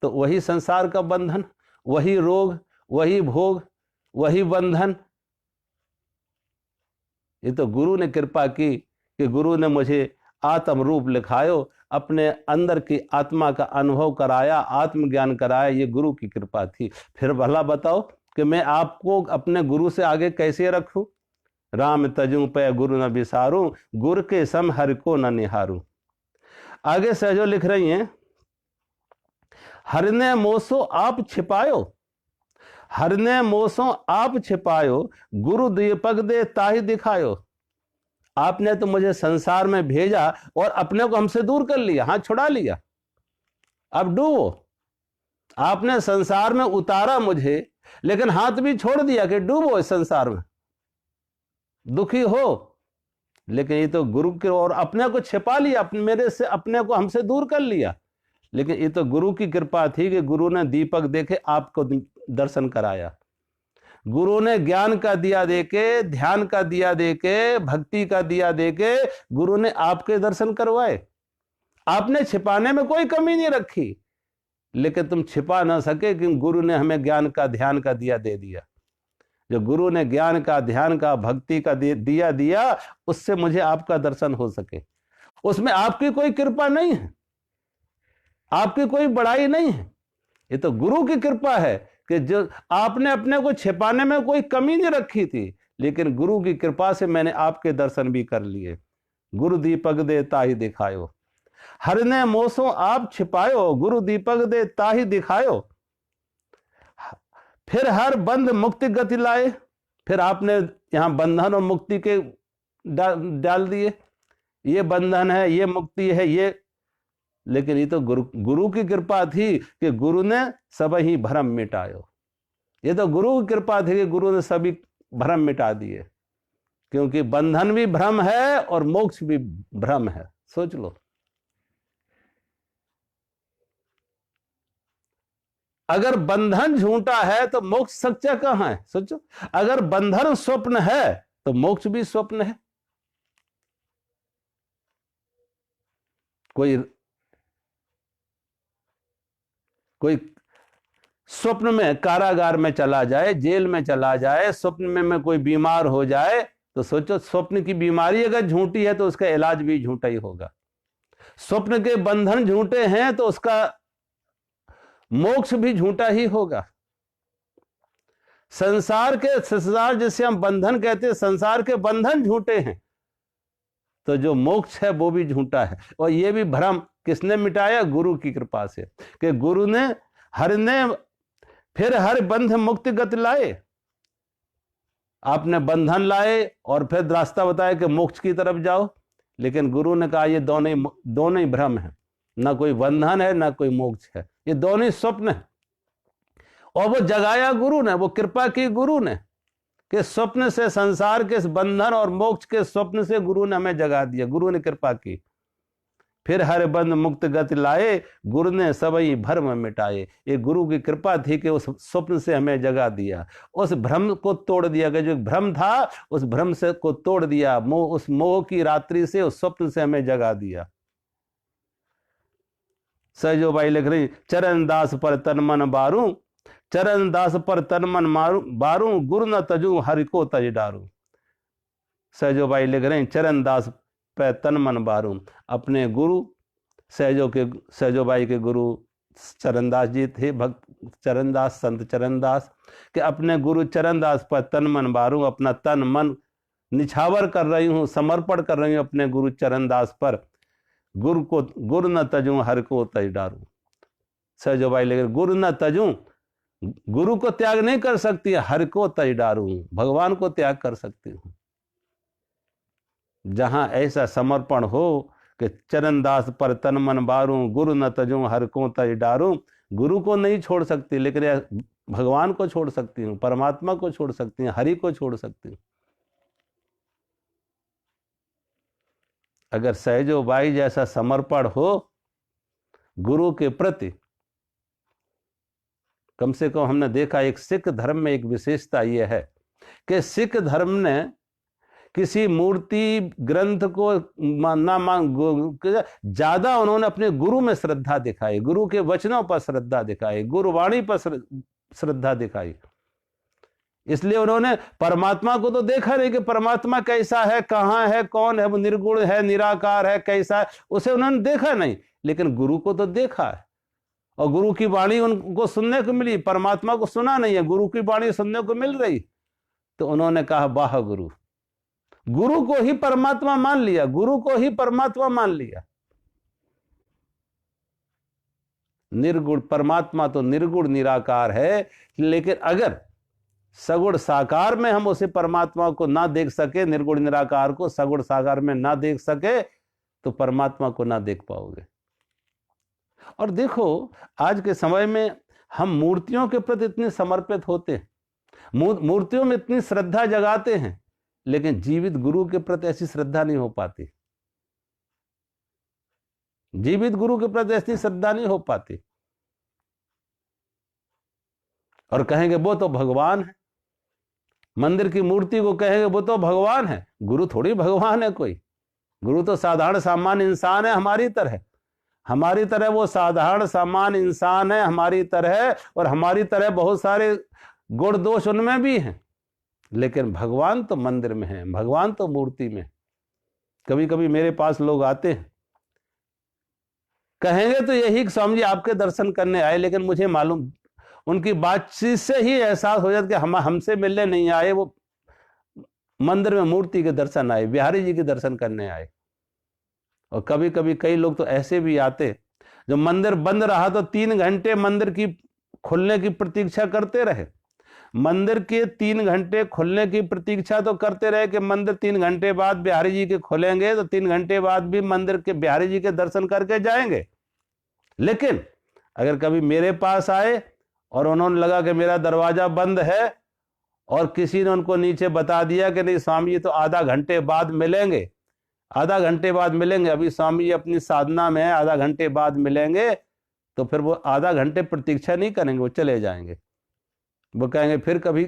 तो वही संसार का बंधन, वही रोग, वही भोग, वही बंधन। ये तो गुरु ने कृपा की कि गुरु ने मुझे आत्म रूप लिखायो, अपने अंदर की आत्मा का अनुभव कराया, आत्मज्ञान कराया। ये गुरु की कृपा थी। फिर भला बताओ कि मैं आपको अपने गुरु से आगे कैसे रखूं? राम तजू पे गुरु न बिसारूं, गुरु के सम हरि को न निहारूं। आगे सहजो लिख रही हैं, हरि ने मोसो आप छिपायो, हरि ने मोसो आप छिपायो, गुरु दीपक दे ताहि दिखायो। आपने तो मुझे संसार में भेजा और अपने को हमसे दूर कर लिया, हाथ छुड़ा लिया, अब डूबो। आपने संसार में उतारा मुझे, लेकिन हाथ भी छोड़ दिया कि डूबो इस संसार में, दुखी हो। लेकिन ये तो गुरु के, और अपने को छिपा लिया, अपने मेरे से, अपने को हमसे दूर कर लिया। लेकिन ये तो गुरु की कृपा थी कि गुरु ने दीपक देके आपको दर्शन कराया। गुरु ने ज्ञान का दिया देके, ध्यान का दिया देके, भक्ति का दिया देके गुरु ने आपके दर्शन करवाए। आपने छिपाने में कोई कमी नहीं रखी, लेकिन तुम छिपा ना सके कि गुरु ने हमें ज्ञान का, ध्यान का दिया दे दिया। जो गुरु ने ज्ञान का, ध्यान का, भक्ति का दिया, उससे मुझे आपका दर्शन हो सके। उसमें आपकी कोई कृपा नहीं है, आपकी कोई बड़ाई नहीं है। ये तो गुरु की कृपा है कि जो आपने अपने को छिपाने में कोई कमी नहीं रखी थी, लेकिन गुरु की कृपा से मैंने आपके दर्शन भी कर लिए। गुरु दीपक दे ताहि दिखायो, हरि ने मोसो आप छिपायो, गुरु दीपक दे ताहि दिखायो। फिर हर बंद मुक्ति गति लाए, फिर आपने यहाँ बंधन और मुक्ति के डाल दिए, ये बंधन है, ये मुक्ति है, ये। लेकिन ये तो गुरु की कृपा थी कि गुरु ने सब ही भ्रम मिटायो। ये तो गुरु की कृपा थी कि गुरु ने सभी भ्रम मिटा दिए, क्योंकि बंधन भी भ्रम है और मोक्ष भी भ्रम है। सोच लो, अगर बंधन झूठा है तो मोक्ष सच्चा कहां है? सोचो, अगर बंधन स्वप्न है तो मोक्ष भी स्वप्न है। कोई स्वप्न में कारागार में चला जाए, जेल में चला जाए, स्वप्न में कोई बीमार हो जाए, तो सोचो स्वप्न की बीमारी अगर झूठी है तो उसका इलाज भी झूठा ही होगा। स्वप्न के बंधन झूठे हैं तो उसका मोक्ष भी झूठा ही होगा। संसार जिसे हम बंधन कहते हैं, संसार के बंधन झूठे हैं तो जो मोक्ष है वो भी झूठा है। और ये भी भ्रम किसने मिटाया? गुरु की कृपा से, कि गुरु ने फिर हर बंध मुक्ति गति लाए। आपने बंधन लाए और फिर रास्ता बताया कि मोक्ष की तरफ जाओ, लेकिन गुरु ने कहा ये दोनों ही भ्रम है, ना कोई बंधन है ना कोई मोक्ष है, ये दोनों ही स्वप्न है। और वो जगाया गुरु ने, वो कृपा की गुरु ने, कि स्वप्न से, संसार के बंधन और मोक्ष के स्वप्न से गुरु ने हमें जगा दिया, गुरु ने कृपा की। फिर हर बंध मुक्त गति लाए, गुरु ने सबई भ्रम मिटाए। ये गुरु की कृपा थी कि उस स्वप्न से हमें जगा दिया, उस भ्रम को तोड़ दिया, कि जो भ्रम था उस भ्रम से को तोड़ दिया, उस मोह की रात्रि से, उस स्वप्न से हमें जगा दिया। सहजो बाई लिख रही, चरण दास पर तन मन बारू, चरण दास पर तन मन बारू, गुरु न तजू हरि को तज डारू। सहजो बाई लिख रहे, चरण दास पे तन मन बारू। अपने गुरु सहजोबाई के गुरु चरणदास जी थे, भक्त चरणदास, संत चरणदास, कि अपने गुरु चरणदास पर तन मन बारू, अपना तन मन निछावर कर रही हूं, समर्पण कर रही हूं अपने गुरु चरणदास पर। गुरु न तजू हर को तज डारू। सहजोबाई लेकर, गुरु न तजू, गुरु को त्याग नहीं कर सकती, हर को तज डारू, भगवान को त्याग कर सकती हूं। जहां ऐसा समर्पण हो कि चरणदास पर तन मन बारू, गुरु न तजू हर को तज डारू, गुरु को नहीं छोड़ सकती, लेकिन भगवान को छोड़ सकती हूं, परमात्मा को छोड़ सकती हूं, हरि को छोड़ सकती हूं। अगर सहजोबाई जैसा समर्पण हो गुरु के प्रति, कम से कम हमने देखा एक सिख धर्म में एक विशेषता यह है कि सिख धर्म ने किसी मूर्ति ग्रंथ को ना ज्यादा उन्होंने अपने गुरु में श्रद्धा दिखाई, गुरु के वचनों पर श्रद्धा दिखाई, गुरुवाणी पर श्रद्धा दिखाई। इसलिए उन्होंने परमात्मा को तो देखा नहीं कि परमात्मा कैसा है, कहाँ है, कौन है, वो निर्गुण है, निराकार है, कैसा है, उसे उन्होंने देखा नहीं, लेकिन गुरु को तो देखा है और गुरु की वाणी उनको सुनने को मिली। परमात्मा को सुना नहीं है, गुरु की वाणी सुनने को मिल रही। तो उन्होंने कहा वाह गुरु, गुरु को ही परमात्मा मान लिया, गुरु को ही परमात्मा मान लिया। निर्गुण परमात्मा तो निर्गुण निराकार है, लेकिन अगर सगुण साकार में हम उसे परमात्मा को ना देख सके, निर्गुण निराकार को सगुण साकार में ना देख सके, तो परमात्मा को ना देख पाओगे। और देखो आज के समय में हम मूर्तियों के प्रति इतने समर्पित होते हैं, मूर्तियों में इतनी श्रद्धा जगाते हैं, लेकिन जीवित गुरु के प्रति ऐसी श्रद्धा नहीं हो पाती, जीवित गुरु के प्रति ऐसी श्रद्धा नहीं हो पाती। और कहेंगे वो तो भगवान है, मंदिर की मूर्ति को कहेंगे वो तो भगवान है। गुरु थोड़ी भगवान है कोई, गुरु तो साधारण सामान्य इंसान है हमारी तरह, हमारी तरह वो साधारण सामान्य इंसान है हमारी तरह, और हमारी तरह बहुत सारे गुण दोष उनमें भी हैं, लेकिन भगवान तो मंदिर में है, भगवान तो मूर्ति में। कभी कभी मेरे पास लोग आते हैं, कहेंगे तो यही कि स्वामी जी आपके दर्शन करने आए, लेकिन मुझे मालूम उनकी बातचीत से ही एहसास हो जाता कि हमसे मिलने नहीं आए, वो मंदिर में मूर्ति के दर्शन आए, बिहारी जी के दर्शन करने आए। और कभी कभी कई लोग तो ऐसे भी आते जो मंदिर बंद रहा तो 3 घंटे मंदिर की खुलने की प्रतीक्षा करते रहे, मंदिर के 3 घंटे खुलने की प्रतीक्षा तो करते रहे कि मंदिर 3 घंटे बाद बिहारी जी के खुलेंगे, तो 3 घंटे बाद भी मंदिर के बिहारी जी के दर्शन करके जाएंगे। लेकिन अगर कभी मेरे पास आए और उन्होंने लगा कि मेरा दरवाजा बंद है और किसी ने उनको नीचे बता दिया कि नहीं स्वामी जी तो आधा घंटे बाद मिलेंगे, आधा घंटे बाद मिलेंगे, अभी स्वामी जी अपनी साधना में है, आधा घंटे बाद मिलेंगे, तो फिर वो आधा घंटे प्रतीक्षा नहीं करेंगे, वो चले जाएंगे। वो कहेंगे फिर कभी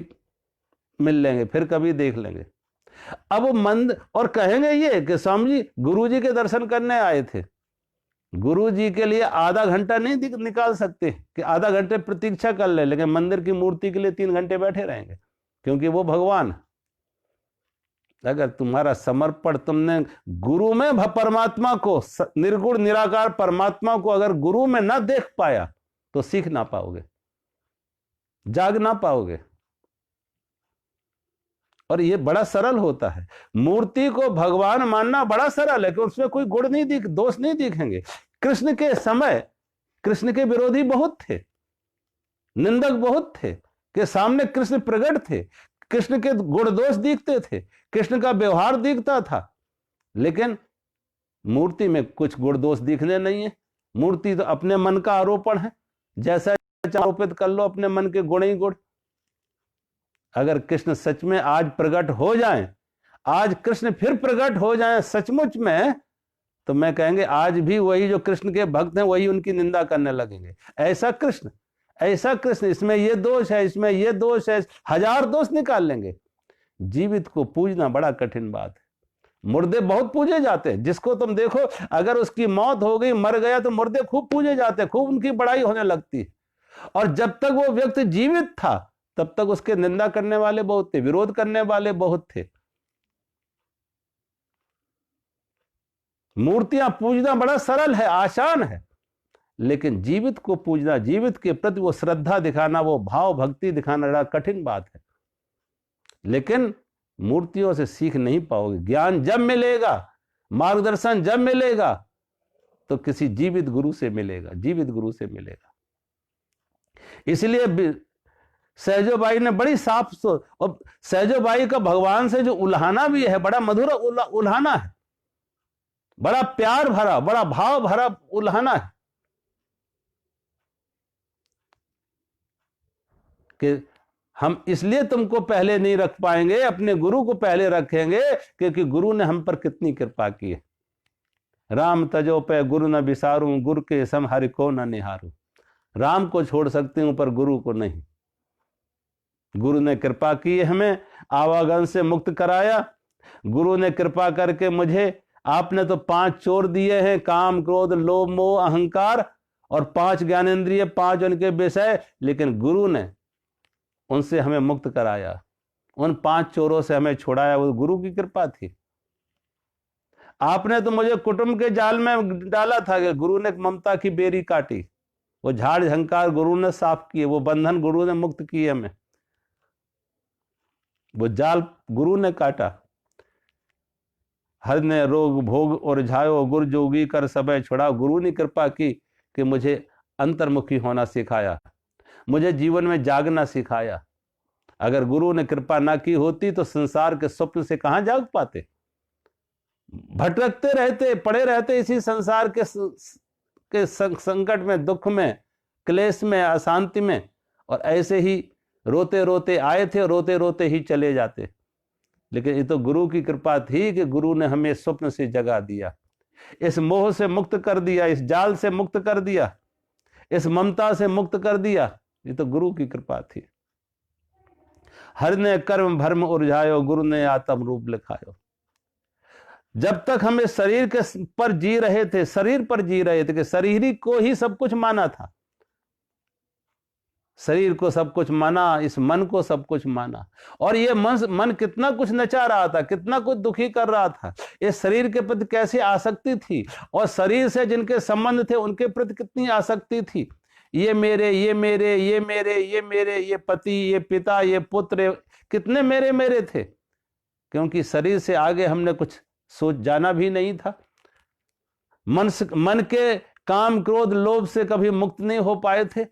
मिल लेंगे, फिर कभी देख लेंगे। अब वो मंद और कहेंगे ये कि स्वामी जी गुरु जी के दर्शन करने आए थे, गुरु जी के लिए आधा घंटा नहीं निकाल सकते कि आधा घंटे प्रतीक्षा कर ले, लेकिन मंदिर की मूर्ति के लिए 3 घंटे बैठे रहेंगे, क्योंकि वो भगवान। अगर तुम्हारा समर्पण, तुमने गुरु में परमात्मा को, निर्गुण निराकार परमात्मा को अगर गुरु में ना देख पाया तो सीख ना पाओगे, जाग ना पाओगे। और ये बड़ा सरल होता है, मूर्ति को भगवान मानना बड़ा सरल है कि उसमें कोई गुण नहीं दोष नहीं दिखेंगे। कृष्ण के समय कृष्ण के विरोधी बहुत थे, निंदक बहुत थे, के सामने कृष्ण प्रकट थे, कृष्ण के गुण दोष दिखते थे, कृष्ण का व्यवहार दिखता था, लेकिन मूर्ति में कुछ गुण दोष दिखने नहीं है। मूर्ति तो अपने मन का आरोपण है, जैसा आरोपित कर लो अपने मन के गुण ही गुण। अगर कृष्ण सच में आज प्रकट हो जाएं, आज कृष्ण फिर प्रकट हो जाएं सचमुच में, तो मैं कहेंगे आज भी वही जो कृष्ण के भक्त हैं वही उनकी निंदा करने लगेंगे। ऐसा कृष्ण, ऐसा कृष्ण, इसमें ये दोष है, इसमें ये दोष है, 1000 दोष निकाल लेंगे। जीवित को पूजना बड़ा कठिन बात है। मुर्दे बहुत पूजे जाते हैं, जिसको तुम देखो अगर उसकी मौत हो गई, मर गया, तो मुर्दे खूब पूजे जाते हैं, खूब उनकी बड़ाई होने लगती है। और जब तक वो व्यक्ति जीवित था तब तक उसके निंदा करने वाले बहुत थे, विरोध करने वाले बहुत थे। मूर्तियां पूजना बड़ा सरल है, आसान है, लेकिन जीवित को पूजना, जीवित के प्रति वो श्रद्धा दिखाना, वो भाव भक्ति दिखाना बड़ा कठिन बात है। लेकिन मूर्तियों से सीख नहीं पाओगे। ज्ञान जब मिलेगा, मार्गदर्शन जब मिलेगा, तो किसी जीवित गुरु से मिलेगा, जीवित गुरु से मिलेगा। इसलिए सहजोबाई ने बड़ी साफ, और सहजोबाई का भगवान से जो उल्हाना भी है, बड़ा मधुर उल्हाना है, बड़ा प्यार भरा, बड़ा भाव भरा उल्हाना है कि हम इसलिए तुमको पहले नहीं रख पाएंगे, अपने गुरु को पहले रखेंगे, क्योंकि गुरु ने हम पर कितनी कृपा की है। राम तजो पे गुरु न विसारूं, गुरु के सम हरि को न निहारूं। राम को छोड़ सकते हूं पर गुरु को नहीं। गुरु ने कृपा की है, हमें आवागमन से मुक्त कराया। गुरु ने कृपा करके मुझे, आपने तो 5 चोर दिए हैं, काम क्रोध लोभ मोह अहंकार, और 5 ज्ञानेंद्रिय, 5 उनके विषय, लेकिन गुरु ने उनसे हमें मुक्त कराया, उन 5 चोरों से हमें छुड़ाया, वो गुरु की कृपा थी। आपने तो मुझे कुटुंब के जाल में डाला था कि गुरु ने ममता की बेरी काटी, वो झाड़ झंकार गुरु ने साफ किए, वो बंधन गुरु ने मुक्त किए हमें, वो जाल गुरु ने काटा। हर ने रोग भोग और झायो, गुरु जोगी कर सबे छुड़ा। गुरु ने कृपा की कि मुझे अंतर्मुखी होना सिखाया, मुझे जीवन में जागना सिखाया। अगर गुरु ने कृपा ना की होती तो संसार के स्वप्न से कहां जाग पाते, भटकते रहते, पड़े रहते इसी संसार के संकट में, दुख में, क्लेश में, अशांति में, और ऐसे ही रोते रोते आए थे, रोते रोते ही चले जाते। लेकिन ये तो गुरु की कृपा थी कि गुरु ने हमें स्वप्न से जगा दिया, इस मोह से मुक्त कर दिया, इस जाल से मुक्त कर दिया, इस ममता से मुक्त कर दिया। ये तो गुरु की कृपा थी। हर ने कर्म भर्म उलझायो, गुरु ने आत्म रूप लिखायो। जब तक हमें शरीर के पर जी रहे थे, शरीर पर जी रहे थे, कि शरीर को ही सब कुछ माना था, शरीर को सब कुछ माना, इस मन को सब कुछ माना, और ये मन कितना कुछ नचा रहा था, कितना कुछ दुखी कर रहा था। इस शरीर के प्रति कैसी आसक्ति थी, और शरीर से जिनके संबंध थे उनके प्रति कितनी आसक्ति थी। ये मेरे, ये मेरे, ये मेरे, ये मेरे, ये पति, ये पिता, ये पुत्र, कितने मेरे मेरे थे, क्योंकि शरीर से आगे हमने कुछ सोच जाना भी नहीं था। मन के काम क्रोध लोभ से कभी मुक्त नहीं हो पाए थे,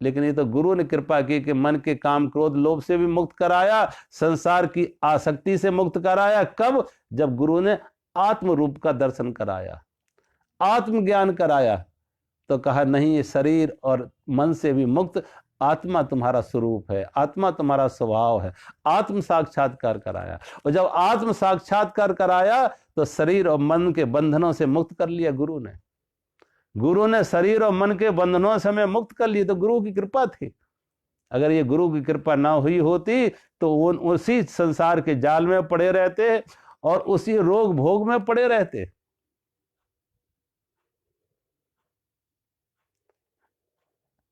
लेकिन ये तो गुरु ने कृपा की कि मन के काम क्रोध लोभ से भी मुक्त कराया, संसार की आसक्ति से मुक्त कराया। कब? जब गुरु ने आत्म रूप का दर्शन कराया, आत्मज्ञान कराया, तो कहा नहीं, ये शरीर और मन से भी मुक्त आत्मा तुम्हारा स्वरूप है, आत्मा तुम्हारा स्वभाव है। आत्म साक्षात्कार कराया, और जब आत्म साक्षात्कार कराया तो शरीर और मन के बंधनों से मुक्त कर लिया गुरु ने। गुरु ने शरीर और मन के बंधनों से हमें मुक्त कर लिए, तो गुरु की कृपा थी। अगर ये गुरु की कृपा ना हुई होती तो वो उसी संसार के जाल में पड़े रहते और उसी रोग भोग में पड़े रहते।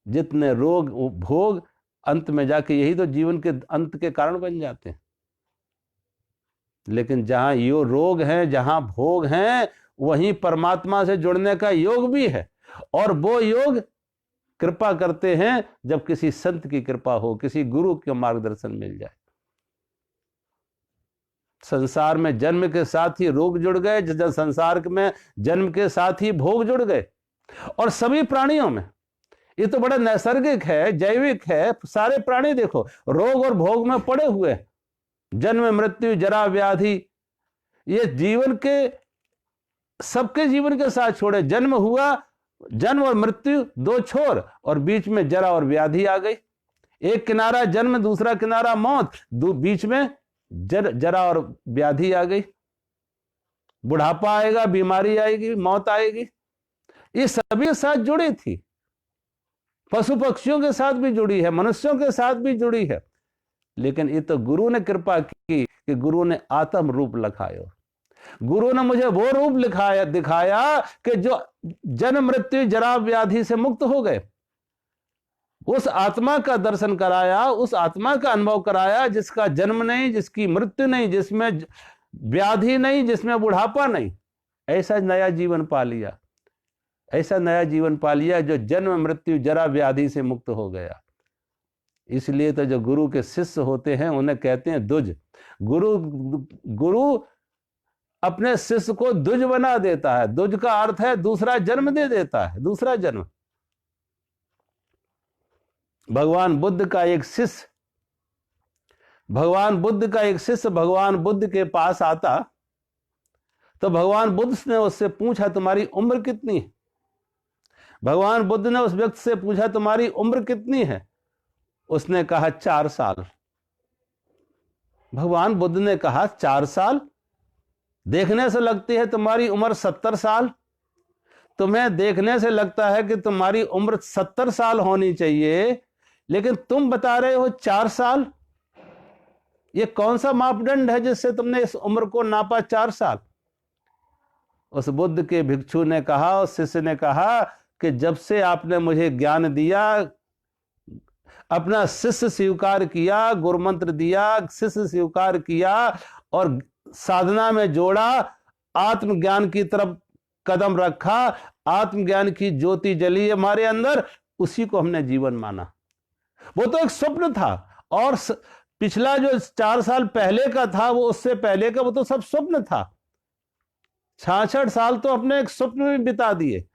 जितने रोग भोग अंत में जाके यही तो जीवन के अंत के कारण बन जाते हैं। लेकिन जहां यो रोग हैं, जहां भोग हैं, वहीं परमात्मा से जुड़ने का योग भी है। और वो योग कृपा करते हैं जब किसी संत की कृपा हो, किसी गुरु के मार्गदर्शन मिल जाए। संसार में जन्म के साथ ही रोग जुड़ गए, संसार में जन्म के साथ ही भोग जुड़ गए। और सभी प्राणियों में ये तो बड़ा नैसर्गिक है, जैविक है। सारे प्राणी देखो रोग और भोग में पड़े हुए हैं। जन्म मृत्यु जरा व्याधि, ये जीवन के सबके जीवन के साथ छोड़े। जन्म हुआ, जन्म और मृत्यु दो छोर, और बीच में जरा और व्याधि आ गई। एक किनारा जन्म, दूसरा किनारा मौत, बीच में जरा और व्याधि आ गई। बुढ़ापा आएगा, बीमारी आएगी, मौत आएगी। ये सभी साथ जुड़ी थी। पशु पक्षियों के साथ भी जुड़ी है, मनुष्यों के साथ भी जुड़ी है। लेकिन ये तो गुरु ने कृपा की कि गुरु ने आत्म रूप दिखाया। गुरु ने मुझे वो रूप दिखाया कि जो जन्म मृत्यु जरा व्याधि से मुक्त हो गए। उस आत्मा का दर्शन कराया, उस आत्मा का अनुभव कराया जिसका जन्म नहीं, जिसकी मृत्यु नहीं, जिसमें व्याधि नहीं, जिसमें बुढ़ापा नहीं। ऐसा नया जीवन पा लिया, ऐसा नया जीवन पा लिया जो जन्म मृत्यु जरा व्याधि से मुक्त हो गया। इसलिए तो जो गुरु के शिष्य होते हैं उन्हें कहते हैं दुज। गुरु अपने शिष्य को दुज बना देता है। दुज का अर्थ है दूसरा जन्म दे देता है, दूसरा जन्म। भगवान बुद्ध का एक शिष्य भगवान बुद्ध के पास आता तो भगवान बुद्ध ने उससे पूछा तुम्हारी उम्र कितनी है? भगवान बुद्ध ने उस व्यक्ति से पूछा तुम्हारी उम्र कितनी है? उसने कहा 4 साल। भगवान बुद्ध ने कहा 4 साल? देखने से लगती है तुम्हारी उम्र 70 साल। तुम्हें देखने से लगता है कि तुम्हारी उम्र 70 साल होनी चाहिए, लेकिन तुम बता रहे हो 4 साल। ये कौन सा मापदंड है जिससे तुमने इस उम्र को नापा 4 साल? उस बुद्ध के भिक्षु ने कहा, उस शिष्य ने कहा कि जब से आपने मुझे ज्ञान दिया, अपना शिष्य स्वीकार किया, गुरु मंत्र दिया, शिष्य स्वीकार किया और साधना में जोड़ा, आत्मज्ञान की तरफ कदम रखा, आत्मज्ञान की ज्योति जली हमारे अंदर, उसी को हमने जीवन माना। वो तो एक स्वप्न था, और पिछला जो 4 साल पहले का था, वो उससे पहले का, वो तो सब स्वप्न था। 66 साल तो अपने एक स्वप्न में बिता दिए।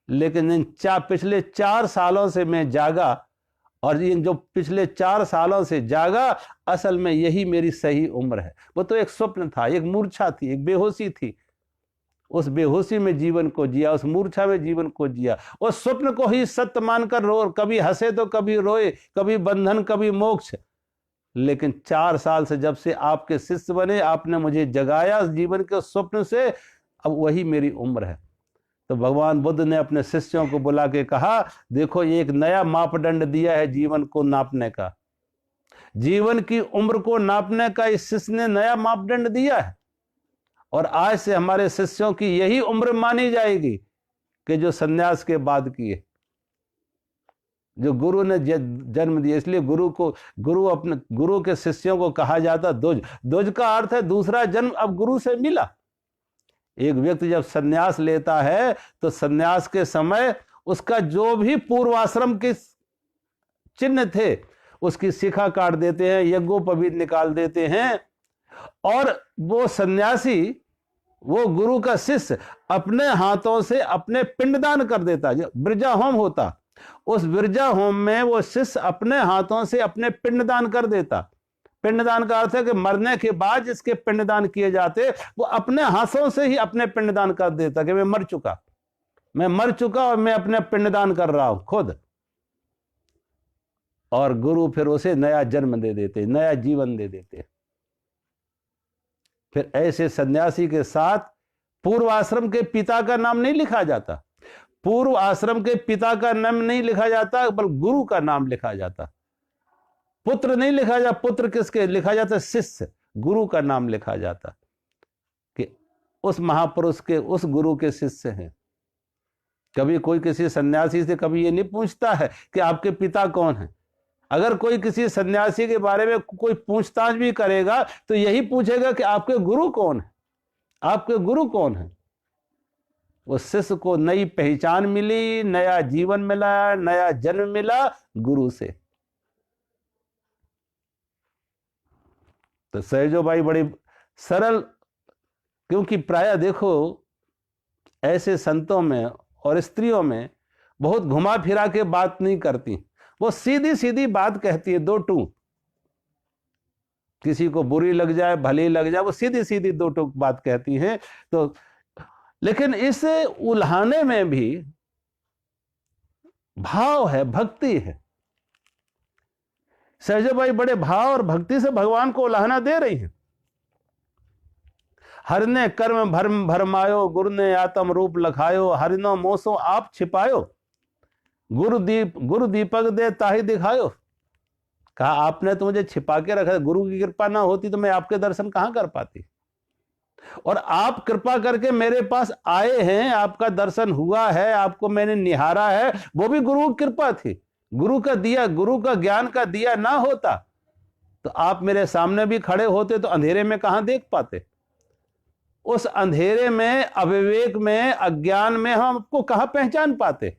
लेकिन इन पिछले 4 सालों से मैं जागा, और इन जो पिछले 4 सालों से जागा, असल में यही मेरी सही उम्र है। वो तो एक स्वप्न था, एक मूर्छा थी, एक बेहोशी थी। उस बेहोशी में जीवन को जिया, उस मूर्छा में जीवन को जिया, उस स्वप्न को ही सत्य मानकर कभी हंसे तो कभी रोए, कभी बंधन कभी मोक्ष। लेकिन 4 साल से जब से आपके शिष्य बने, आपने मुझे जगाया जीवन के स्वप्न से, अब वही मेरी उम्र है। तो भगवान बुद्ध ने अपने शिष्यों को बुला के कहा, देखो ये एक नया मापदंड दिया है जीवन को नापने का, जीवन की उम्र को नापने का इस शिष्य ने नया मापदंड दिया है। और आज से हमारे शिष्यों की यही उम्र मानी जाएगी कि जो सन्यास के बाद की है, जो गुरु ने जन्म दिया। इसलिए गुरु के शिष्यों को कहा जाता दुज। दुज का अर्थ है दूसरा जन्म अब गुरु से मिला। एक व्यक्ति जब सन्यास लेता है तो सन्यास के समय उसका जो भी पूर्वाश्रम के चिन्ह थे उसकी शिखा काट देते हैं, यज्ञोपवीत निकाल देते हैं, और वो सन्यासी, वो गुरु का शिष्य अपने हाथों से अपने पिंडदान कर देता। जो ब्रजा होम होता, उस विरजा होम में वो शिष्य अपने हाथों से अपने पिंडदान कर देता। पिंडदान का अर्थ है कि मरने के बाद जिसके पिंडदान किए जाते वो अपने हाथों से ही अपने पिंडदान कर देता कि मैं मर चुका और मैं अपने पिंडदान कर रहा हूं खुद। और गुरु फिर उसे नया जन्म दे देते, नया जीवन दे देते। फिर ऐसे सन्यासी के साथ पूर्व आश्रम के पिता का नाम नहीं लिखा जाता, पूर्व आश्रम के पिता का नाम नहीं लिखा जाता, बल्कि गुरु का नाम लिखा जाता। पुत्र नहीं लिखा जाता, पुत्र किसके लिखा जाता? शिष्य, गुरु का नाम लिखा जाता कि उस महापुरुष के, उस गुरु के शिष्य हैं। कभी कोई किसी सन्यासी से कभी ये नहीं पूछता है कि आपके पिता कौन है। अगर कोई किसी सन्यासी के बारे में कोई पूछताछ भी करेगा तो यही पूछेगा कि आपके गुरु कौन है, आपके गुरु कौन है। उस शिष्य को नई पहचान मिली, नया जीवन मिला, नया जन्म मिला गुरु से। तो सहजो भाई बड़ी सरल, क्योंकि प्रायः देखो ऐसे संतों में और स्त्रियों में बहुत घुमा फिरा के बात नहीं करती, वो सीधी सीधी बात कहती है, दो टूक, किसी को बुरी लग जाए भली लग जाए, वो सीधी सीधी दो टूक बात कहती हैं। तो लेकिन इस उल्हाने में भी भाव है, भक्ति है। सहजो भाई बड़े भाव और भक्ति से भगवान को उल्हाना दे रही हैं। हर ने कर्म भरम भरमायो, गुरु ने आत्म रूप लखायो, हरिनो मोसो आप छिपायो, गुरु दीपक दे ताही दिखायो। कहा आपने तो मुझे छिपा के रखा, गुरु की कृपा ना होती तो मैं आपके दर्शन कहां कर पाती। और आप कृपा करके मेरे पास आए हैं, आपका दर्शन हुआ है, आपको मैंने निहारा है, वो भी गुरु की कृपा थी। गुरु का दिया, गुरु का ज्ञान का दिया ना होता तो आप मेरे सामने भी खड़े होते तो अंधेरे में कहां देख पाते। उस अंधेरे में, अविवेक में, अज्ञान में हम आपको कहां पहचान पाते।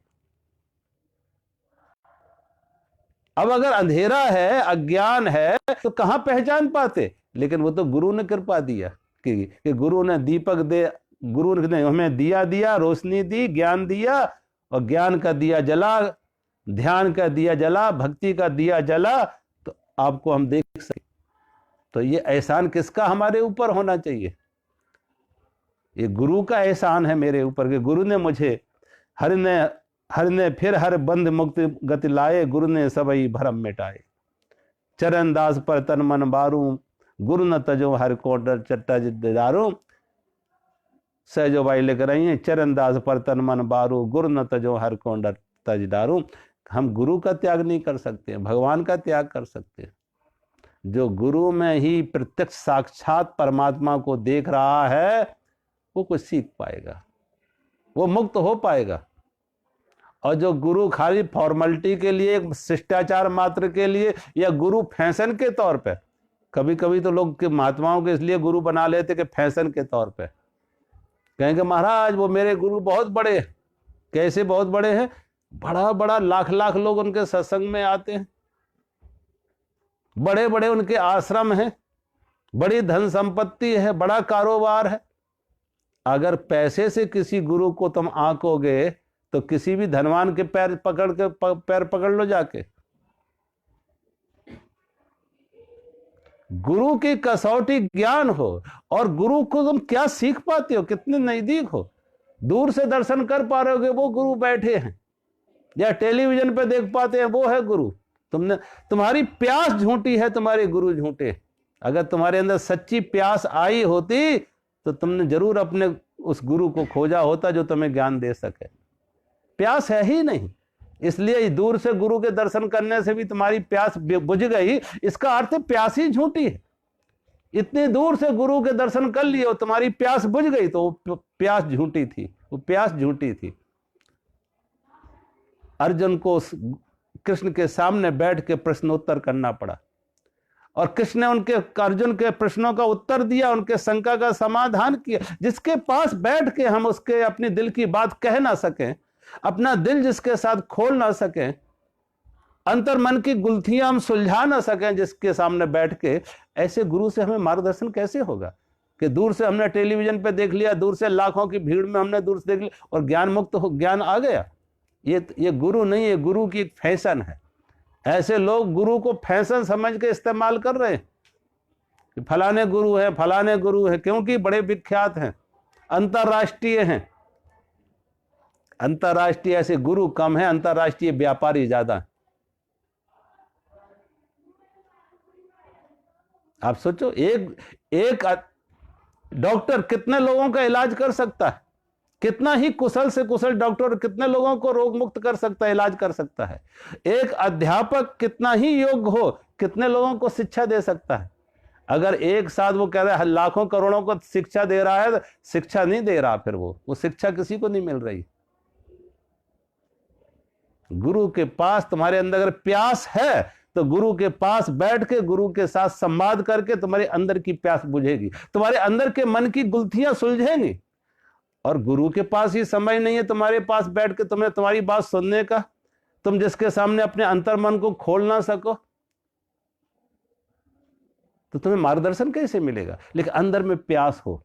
अब अगर अंधेरा है, अज्ञान है तो कहां पहचान पाते। लेकिन वो तो गुरु ने कृपा दिया कि गुरु ने दीपक दे, गुरु ने हमें दिया, रोशनी दी, ज्ञान दिया, और ज्ञान का दिया जला, ध्यान का दिया जला, भक्ति का दिया जला, तो आपको हम देख सके। तो ये एहसान किसका हमारे ऊपर होना चाहिए? ये गुरु का एहसान है मेरे ऊपर कि गुरु ने मुझे, हर ने फिर हर बंध मुक्त गति लाए, गुरु ने सबई भरम मिटाए। चरण दास पर तन मन बारू, गुरु न तजो हर को चट्टा जिद्दारू। सहजो भाई लेकर आई है, चरण दास पर तन मन बारू, गुरु न तजो हर को तजदारू। हम गुरु का त्याग नहीं कर सकते, भगवान का त्याग कर सकते हैं। जो गुरु में ही प्रत्यक्ष साक्षात परमात्मा को देख रहा है वो कुछ सीख पाएगा, वो मुक्त हो पाएगा। और जो गुरु खाली फॉर्मेलिटी के लिए, शिष्टाचार मात्र के लिए, या गुरु फैशन के तौर पे, कभी कभी तो लोग के महात्माओं के इसलिए गुरु बना लेते कि फैशन के तौर पे कहेंगे महाराज वो मेरे गुरु बहुत बड़े हैं। कैसे बहुत बड़े हैं? बड़ा बड़ा लाख लाख लोग उनके सत्संग में आते हैं, बड़े बड़े उनके आश्रम हैं, बड़ी धन संपत्ति है, बड़ा कारोबार है। अगर पैसे से किसी गुरु को तुम आंकोगे तो किसी भी धनवान के पैर पकड़ लो जाके। गुरु की कसौटी ज्ञान हो, और गुरु को तुम क्या सीख पाते हो, कितने नजदीक हो। दूर से दर्शन कर पा रहे हो वो गुरु बैठे हैं, या टेलीविजन पे देख पाते हैं वो है गुरु। तुम्हारी प्यास झूठी है, तुम्हारे गुरु झूठे। अगर तुम्हारे अंदर सच्ची प्यास आई होती तो तुमने जरूर अपने उस गुरु को खोजा होता जो तुम्हें ज्ञान दे सके। प्यास है ही नहीं, इसलिए दूर से गुरु के दर्शन करने से भी तुम्हारी प्यास बुझ गई, इसका अर्थ प्यास ही झूठी है। इतनी दूर से गुरु के दर्शन कर लिए और तुम्हारी प्यास बुझ गई तो वो प्यास झूठी थी, वो प्यास झूठी थी। अर्जुन को कृष्ण के सामने बैठ के प्रश्नोत्तर करना पड़ा, और कृष्ण ने अर्जुन के प्रश्नों का उत्तर दिया, उनके शंका का समाधान किया। जिसके पास बैठ के हम उसके अपने दिल की बात कह ना सकें, अपना दिल जिसके साथ खोल ना सकें, अंतर मन की गुत्थियां हम सुलझा ना सकें जिसके सामने बैठ के, ऐसे गुरु से हमें मार्गदर्शन कैसे होगा? कि दूर से हमने टेलीविजन पे देख लिया, दूर से लाखों की भीड़ में हमने दूर से देख लिया और ज्ञान मुक्त हो, ज्ञान आ गया। ये गुरु नहीं है, गुरु की एक फैशन है। ऐसे लोग गुरु को फैशन समझ के इस्तेमाल कर रहे हैं कि फलाने गुरु है, फलाने गुरु है, क्योंकि बड़े विख्यात हैं, अंतर्राष्ट्रीय हैं। अंतर्राष्ट्रीय ऐसे गुरु कम है, अंतर्राष्ट्रीय व्यापारी ज्यादा है। आप सोचो, एक डॉक्टर कितने लोगों का इलाज कर सकता है, कितना ही कुशल से कुशल डॉक्टर कितने लोगों को रोग मुक्त कर सकता है, इलाज कर सकता है। एक अध्यापक कितना ही योग्य हो, कितने लोगों को शिक्षा दे सकता है। अगर एक साथ वो कह रहा है लाखों करोड़ों को शिक्षा दे रहा है, तो शिक्षा नहीं दे रहा, फिर वो शिक्षा किसी को नहीं मिल रही। गुरु के पास तुम्हारे अंदर अगर प्यास है तो गुरु के पास बैठ के गुरु के साथ संवाद करके तुम्हारे अंदर की प्यास बुझेगी, तुम्हारे अंदर के मन की गुत्थियां सुलझेंगी। और गुरु के पास ही समय नहीं है तुम्हारे पास बैठ के तुम्हें तुम्हारी बात सुनने का, तुम जिसके सामने अपने अंतर्मन को खोल ना सको, तो तुम्हें मार्गदर्शन कैसे मिलेगा। लेकिन अंदर में प्यास हो,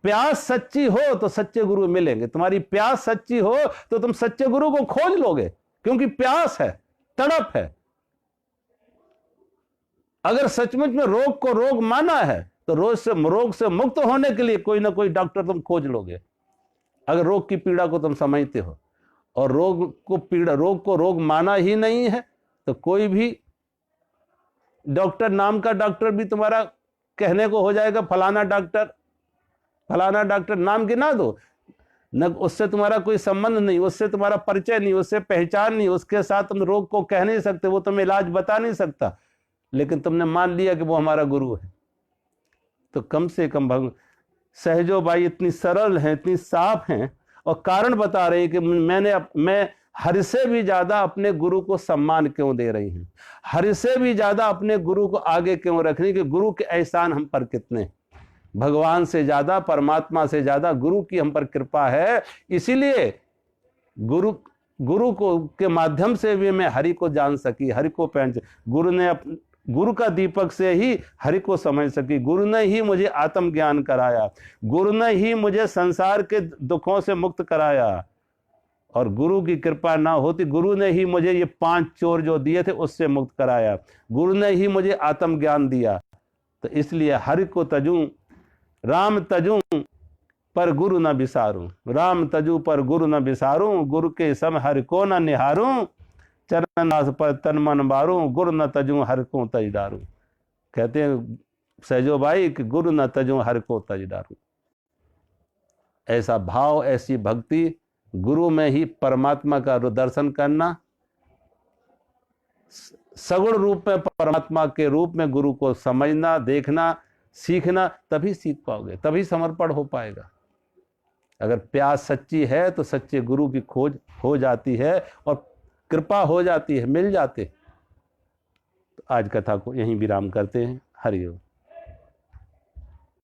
प्यास सच्ची हो तो सच्चे गुरु मिलेंगे। तुम्हारी प्यास सच्ची हो तो तुम सच्चे गुरु को खोज लोगे, क्योंकि प्यास है, तड़प है। अगर सचमुच में रोग को रोग माना है तो रोग से मुक्त होने के लिए कोई ना कोई डॉक्टर तुम खोज लोगे। अगर रोग की पीड़ा को तुम समझते हो और रोग को रोग माना ही नहीं है, तो कोई भी डॉक्टर, नाम का डॉक्टर भी तुम्हारा कहने को हो जाएगा फलाना डॉक्टर नाम गिना दो न, उससे तुम्हारा कोई संबंध नहीं, उससे तुम्हारा परिचय नहीं, उससे पहचान नहीं, उसके साथ तुम रोग को कह नहीं सकते, वो तुम्हें इलाज बता नहीं सकता, लेकिन तुमने मान लिया कि वो हमारा गुरु है। तो कम से कम सहजो बाई इतनी सरल हैं, इतनी साफ हैं, और कारण बता रही कि मैं हर से भी ज्यादा अपने गुरु को सम्मान क्यों दे रही हूं, हर से भी ज्यादा अपने गुरु को आगे क्यों रख रही, कि गुरु के एहसान हम पर कितने, भगवान से ज्यादा, परमात्मा से ज्यादा गुरु की हम पर कृपा है। इसीलिए गुरु को के माध्यम से भी मैं हरि को जान सकी, हरि को पहचान, गुरु का दीपक से ही हरि को समझ सकी। गुरु ने ही मुझे आत्म ज्ञान कराया, गुरु ने ही मुझे संसार के दुखों से मुक्त कराया, और गुरु की कृपा ना होती, गुरु ने ही मुझे ये 5 चोर जो दिए थे उससे मुक्त कराया, गुरु ने ही मुझे आत्म ज्ञान दिया। तो इसलिए हरि को तजूं, राम तजूं पर गुरु न बिसारूं, राम तजू पर गुरु न बिसारूं, गुरु के सम हरि को न निहारूं, चरणदास पर तन मन बारूं, गुरु न तजूं हर को तज डारूं। कहते हैं सहजो भाई कि गुरु न तजूं हर को तज डारूं। ऐसा भाव, ऐसी भक्ति, गुरु में ही परमात्मा का दर्शन करना, सगुण रूप में परमात्मा के रूप में गुरु को समझना, देखना, सीखना, तभी सीख पाओगे, तभी समर्पण हो पाएगा। अगर प्यास सच्ची है तो सच्चे गुरु की खोज हो जाती है और कृपा हो जाती है, मिल जाते। तो आज कथा को यहीं विराम करते हैं। हरि ओम।